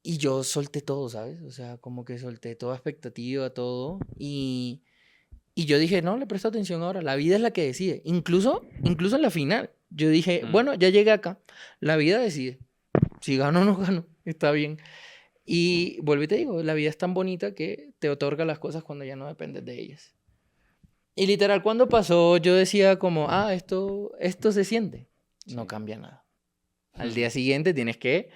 Y yo solté todo, ¿sabes? O sea, como que solté toda expectativa, todo. Y yo dije, no, le presto atención ahora. La vida es la que decide. Incluso en la final. Yo dije, Mm. bueno, ya llegué acá. La vida decide. Si gano o no gano, está bien. Y vuelvo y te digo, la vida es tan bonita que te otorga las cosas cuando ya no dependes de ellas. Y literal, cuando pasó, yo decía como, esto se siente. No Sí. cambia nada. Al día siguiente tienes que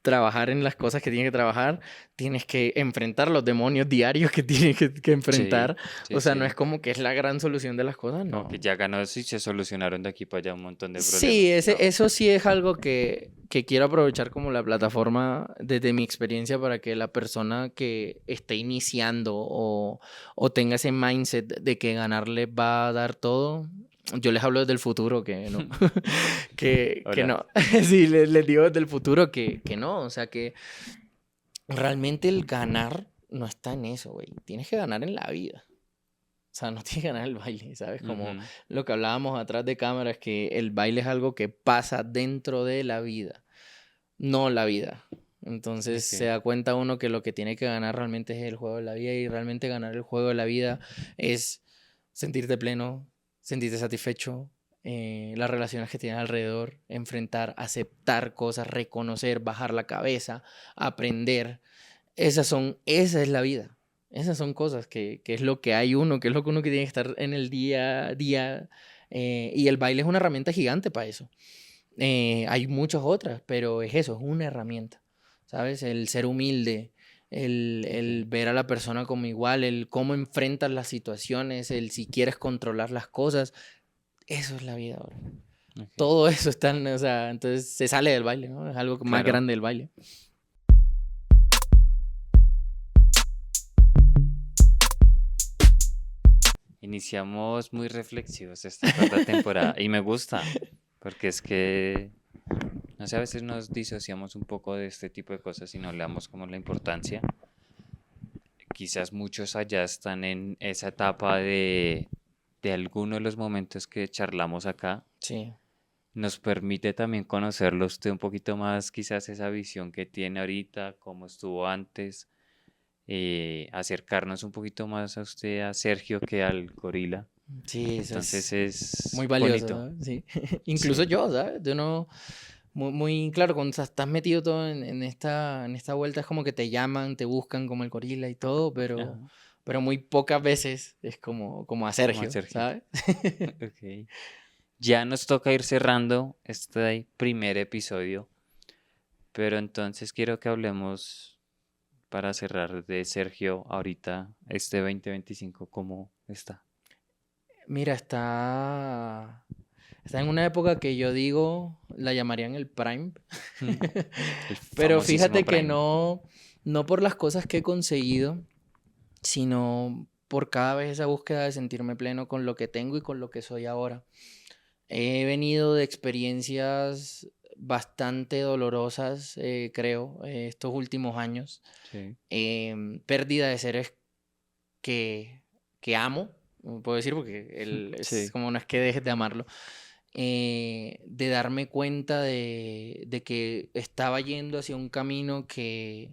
trabajar en las cosas que tienes que trabajar, tienes que enfrentar los demonios diarios que tienes que enfrentar. Sí, O sea, sí. no es como que es la gran solución de las cosas, Como no. que ya ganó eso y se solucionaron de aquí para allá un montón de problemas. Sí, No. eso sí es algo que quiero aprovechar como la plataforma desde mi experiencia para que la persona que esté iniciando o tenga ese mindset de que ganarle va a dar todo, yo les hablo desde el futuro que no. que Hola. no. Sí, les digo desde el futuro que no. O sea, que realmente el ganar no está en eso, güey. Tienes que ganar en la vida. O sea, no tienes que ganar el baile, ¿sabes? Como Ujú. lo que hablábamos atrás de cámara, es que el baile es algo que pasa dentro de la vida, no la vida. Entonces se Ok. da cuenta uno que lo que tiene que ganar realmente es el juego de la vida, y realmente ganar el juego de la vida es sentirte pleno, sentirte satisfecho, las relaciones que tienes alrededor, enfrentar, aceptar cosas, reconocer, bajar la cabeza, aprender. Esa es la vida. Esas son cosas que es lo que hay uno, que es lo que uno que tiene que estar en el día a día. Y el baile es una herramienta gigante para eso. Hay muchas otras, pero es eso, es una herramienta. ¿Sabes? El ser humilde, el Ok. ver a la persona como igual, el cómo enfrentas las situaciones, el si quieres controlar las cosas. Eso es la vida ahora. Ok. Todo eso está, o sea, entonces se sale del baile, ¿no? Es algo más Claro. grande del baile. Iniciamos muy reflexivos esta cuarta temporada y me gusta, porque es que, no sé, a veces nos disociamos un poco de este tipo de cosas y no le damos como la importancia. Quizás muchos allá están en esa etapa de alguno de los momentos que charlamos acá. Sí. Nos permite también conocerlo usted un poquito más, quizás esa visión que tiene ahorita, cómo estuvo antes, acercarnos un poquito más a usted, a Sergio, que al gorila. Sí, eso Entonces es es muy valioso, bonito. ¿sabes? Sí. Incluso Sí, yo, ¿sabes? Yo no, muy claro, cuando estás metido todo en esta vuelta es como que te llaman, te buscan como el gorila y todo, ajá, pero muy pocas veces es como a como a Sergio, Sergio. ¿sabes? Ok. Ya nos toca ir cerrando este primer episodio, pero entonces quiero que hablemos para cerrar de Sergio ahorita, este 2025, ¿cómo está? Mira, está en una época que yo digo, la llamarían el Prime. Mm, El Pero famosísimo fíjate que Prime. no por las cosas que he conseguido, sino por cada vez esa búsqueda de sentirme pleno con lo que tengo y con lo que soy ahora. He venido de experiencias bastante dolorosas, creo, estos últimos años. Sí. Pérdida de seres que, que amo, puedo decir, porque es Sí. como no es que dejes de amarlo. De darme cuenta de que estaba yendo hacia un camino que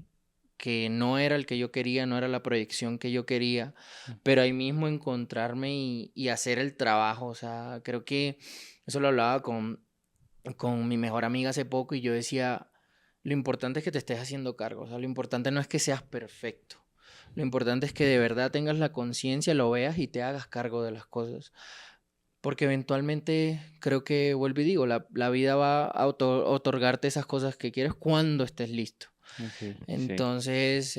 que no era el que yo quería, no era la proyección que yo quería, pero ahí mismo encontrarme y hacer el trabajo. O sea, creo que eso lo hablaba con mi mejor amiga hace poco y yo decía, lo importante es que te estés haciendo cargo. O sea, lo importante no es que seas perfecto. Lo importante es que de verdad tengas la conciencia, lo veas y te hagas cargo de las cosas. Porque eventualmente creo que, vuelvo y digo, la vida va a otorgarte esas cosas que quieres cuando estés listo. Ok, sí. Entonces,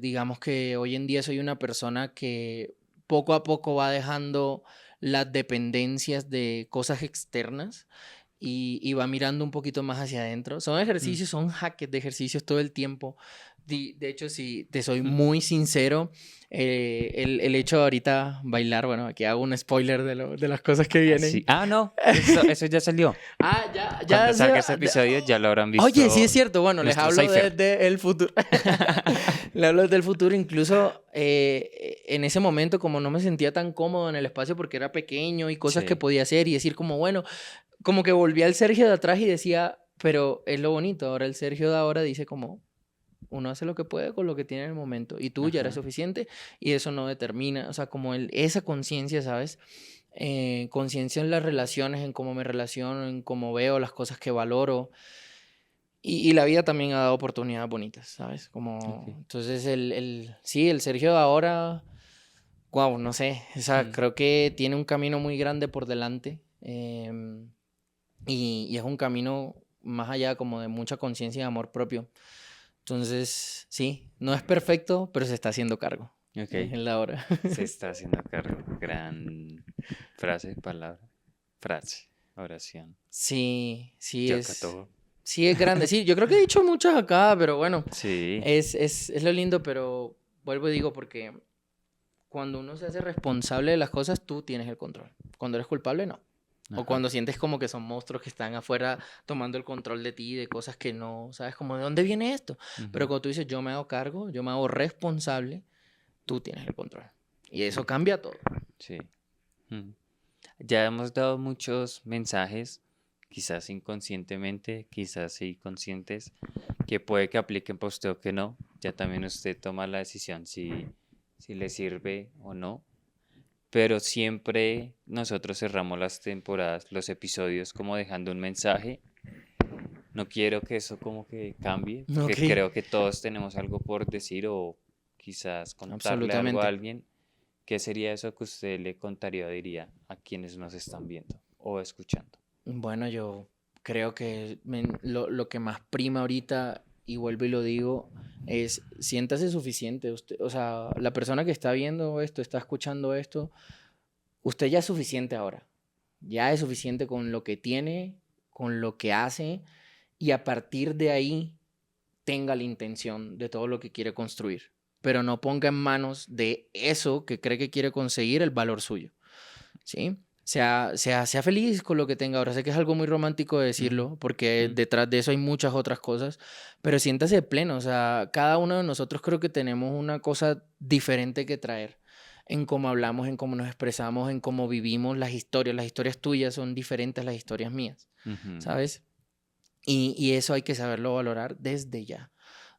digamos que hoy en día soy una persona que poco a poco va dejando las dependencias de cosas externas y va mirando un poquito más hacia adentro. Son ejercicios, son hackers de ejercicios todo el tiempo. De hecho, si te soy muy sincero, el hecho de ahorita bailar, bueno, aquí hago un spoiler de las cosas que vienen. Sí. Ah, no, eso ya salió. Ya Cuando salga este episodio ya lo habrán visto. Oye, sí es cierto. Bueno, les nuestro hablo Cypher. desde el futuro. Les hablo desde el futuro. Incluso en ese momento, como no me sentía tan cómodo en el espacio porque era pequeño y cosas Sí. que podía hacer y decir como, bueno, como que volví al Sergio de atrás y decía, pero es lo bonito. Ahora el Sergio de ahora dice como, uno hace lo que puede con lo que tiene en el momento y tú ya eres Ajá. suficiente y eso no determina, o sea, como esa conciencia, ¿sabes? Conciencia en las relaciones, en cómo me relaciono, en cómo veo las cosas que valoro y la vida también ha dado oportunidades bonitas, ¿sabes? Como, Ok. entonces sí, el Sergio de ahora, wow, no sé, o sea, creo que tiene un camino muy grande por delante y es un camino más allá como de mucha conciencia y amor propio. Entonces, sí, no es perfecto, pero se está haciendo cargo. Ok. En la hora. Se está haciendo cargo. Gran frase, palabra, frase, oración. Sí, sí Yo es. todo. Sí es grande. Sí, yo creo que he dicho muchas acá, pero bueno, Sí. es lo lindo, pero vuelvo y digo porque cuando uno se hace responsable de las cosas, tú tienes el control. Cuando eres culpable, no. O Ajá. cuando sientes como que son monstruos que están afuera tomando el control de ti, de cosas que no, ¿sabes? Como, ¿de dónde viene esto? Pero Ujú. cuando tú dices, yo me hago cargo, yo me hago responsable, tú tienes el control. Y eso cambia todo. Sí. Mm. Ya hemos dado muchos mensajes, quizás inconscientemente, quizás sí conscientes, que puede que apliquen para usted o que no. Ya también usted toma la decisión si le sirve o no. Pero siempre nosotros cerramos las temporadas, los episodios como dejando un mensaje. No quiero que eso como que cambie, porque Ok. creo que todos tenemos algo por decir o quizás contarle algo a Absolutamente. alguien. ¿Qué sería eso que usted le contaría o diría a quienes nos están viendo o escuchando? Bueno, yo creo que lo que más prima ahorita, y vuelvo y lo digo, es siéntase suficiente. Usted, o sea, la persona que está viendo esto, está escuchando esto, usted ya es suficiente ahora. Ya es suficiente con lo que tiene, con lo que hace, y a partir de ahí tenga la intención de todo lo que quiere construir. Pero no ponga en manos de eso que cree que quiere conseguir el valor suyo. ¿Sí? Sea feliz con lo que tenga ahora. Sé que es algo muy romántico de decirlo, porque detrás de eso hay muchas otras cosas, pero siéntase pleno. O sea, cada uno de nosotros creo que tenemos una cosa diferente que traer en cómo hablamos, en cómo nos expresamos, en cómo vivimos las historias. Las historias tuyas son diferentes a las historias mías, Ujú. ¿sabes? Y eso hay que saberlo valorar desde ya.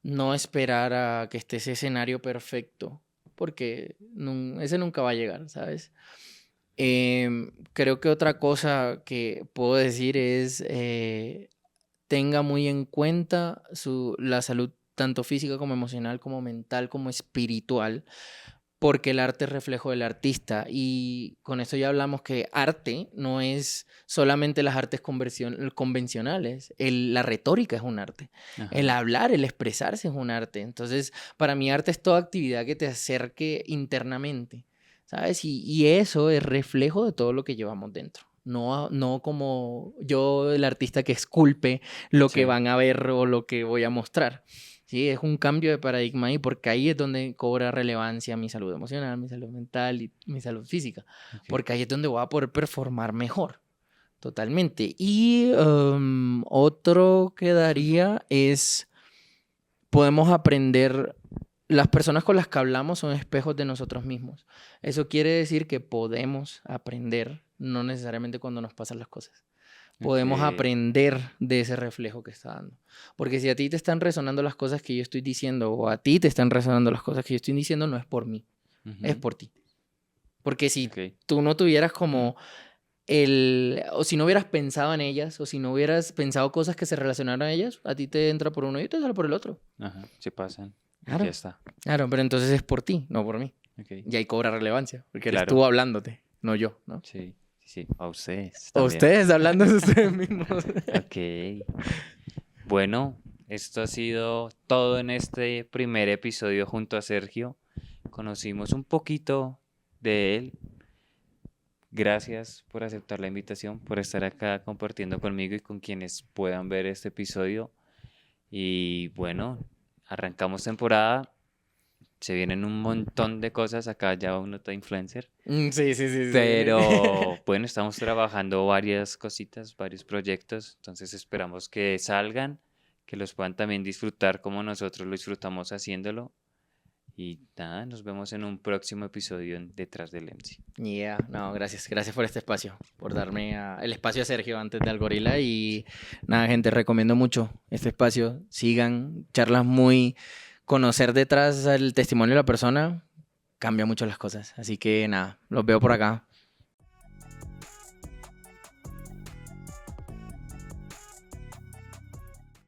No esperar a que esté ese escenario perfecto, porque ese nunca va a llegar, ¿sabes? Creo que otra cosa que puedo decir es tenga muy en cuenta la salud tanto física como emocional, como mental, como espiritual, porque el arte es reflejo del artista. Y con esto ya hablamos que arte no es solamente las artes convencionales, la retórica es un arte, el Ajá. hablar, el expresarse es un arte. Entonces, para mí arte es toda actividad que te acerque internamente. ¿Sabes? Y eso es reflejo de todo lo que llevamos dentro. No como yo, el artista que esculpe lo que Sí. van a ver o lo que voy a mostrar. Sí, es un cambio de paradigma y porque ahí es donde cobra relevancia mi salud emocional, mi salud mental y mi salud física. Ok. Porque ahí es donde voy a poder performar mejor. Totalmente. Y otro que daría es, podemos aprender, las personas con las que hablamos son espejos de nosotros mismos. Eso quiere decir que podemos aprender, no necesariamente cuando nos pasan las cosas. podemos Ok. aprender de ese reflejo que está dando. Porque si a ti te están resonando las cosas que yo estoy diciendo o a ti te están resonando las cosas que yo estoy diciendo, no es por mí, es Ujú. por ti. Porque si Ok. tú no tuvieras como o si no hubieras pensado en ellas, o si no hubieras pensado cosas que se relacionaran a ellas, a ti te entra por uno y te sale por el otro. Ajá. Se pasan. Y Claro. ya está. Claro, pero entonces es por ti, no por mí. Ok. Y ahí cobra relevancia, porque eres Claro. tú hablándote, no yo, ¿no? Sí, sí, sí. A ustedes O también. ustedes hablando de ustedes mismos. Ok. Bueno, esto ha sido todo en este primer episodio junto a Sergio. Conocimos un poquito de él. Gracias por aceptar la invitación, por estar acá compartiendo conmigo y con quienes puedan ver este episodio. Y bueno, arrancamos temporada. Se vienen un montón de cosas. Acá ya uno está influencer. Sí, sí, sí, sí. Pero bueno, estamos trabajando varias cositas, varios proyectos. Entonces esperamos que salgan, que los puedan también disfrutar como nosotros lo disfrutamos haciéndolo. Y nada, nos vemos en un próximo episodio en Detrás del MC. Yeah, no, gracias. Gracias por este espacio, por darme el espacio a Sergio antes de Algorila. Y nada, gente, recomiendo mucho este espacio. Sigan, charlas muy... Conocer detrás el testimonio de la persona cambia mucho las cosas. Así que nada, los veo por acá.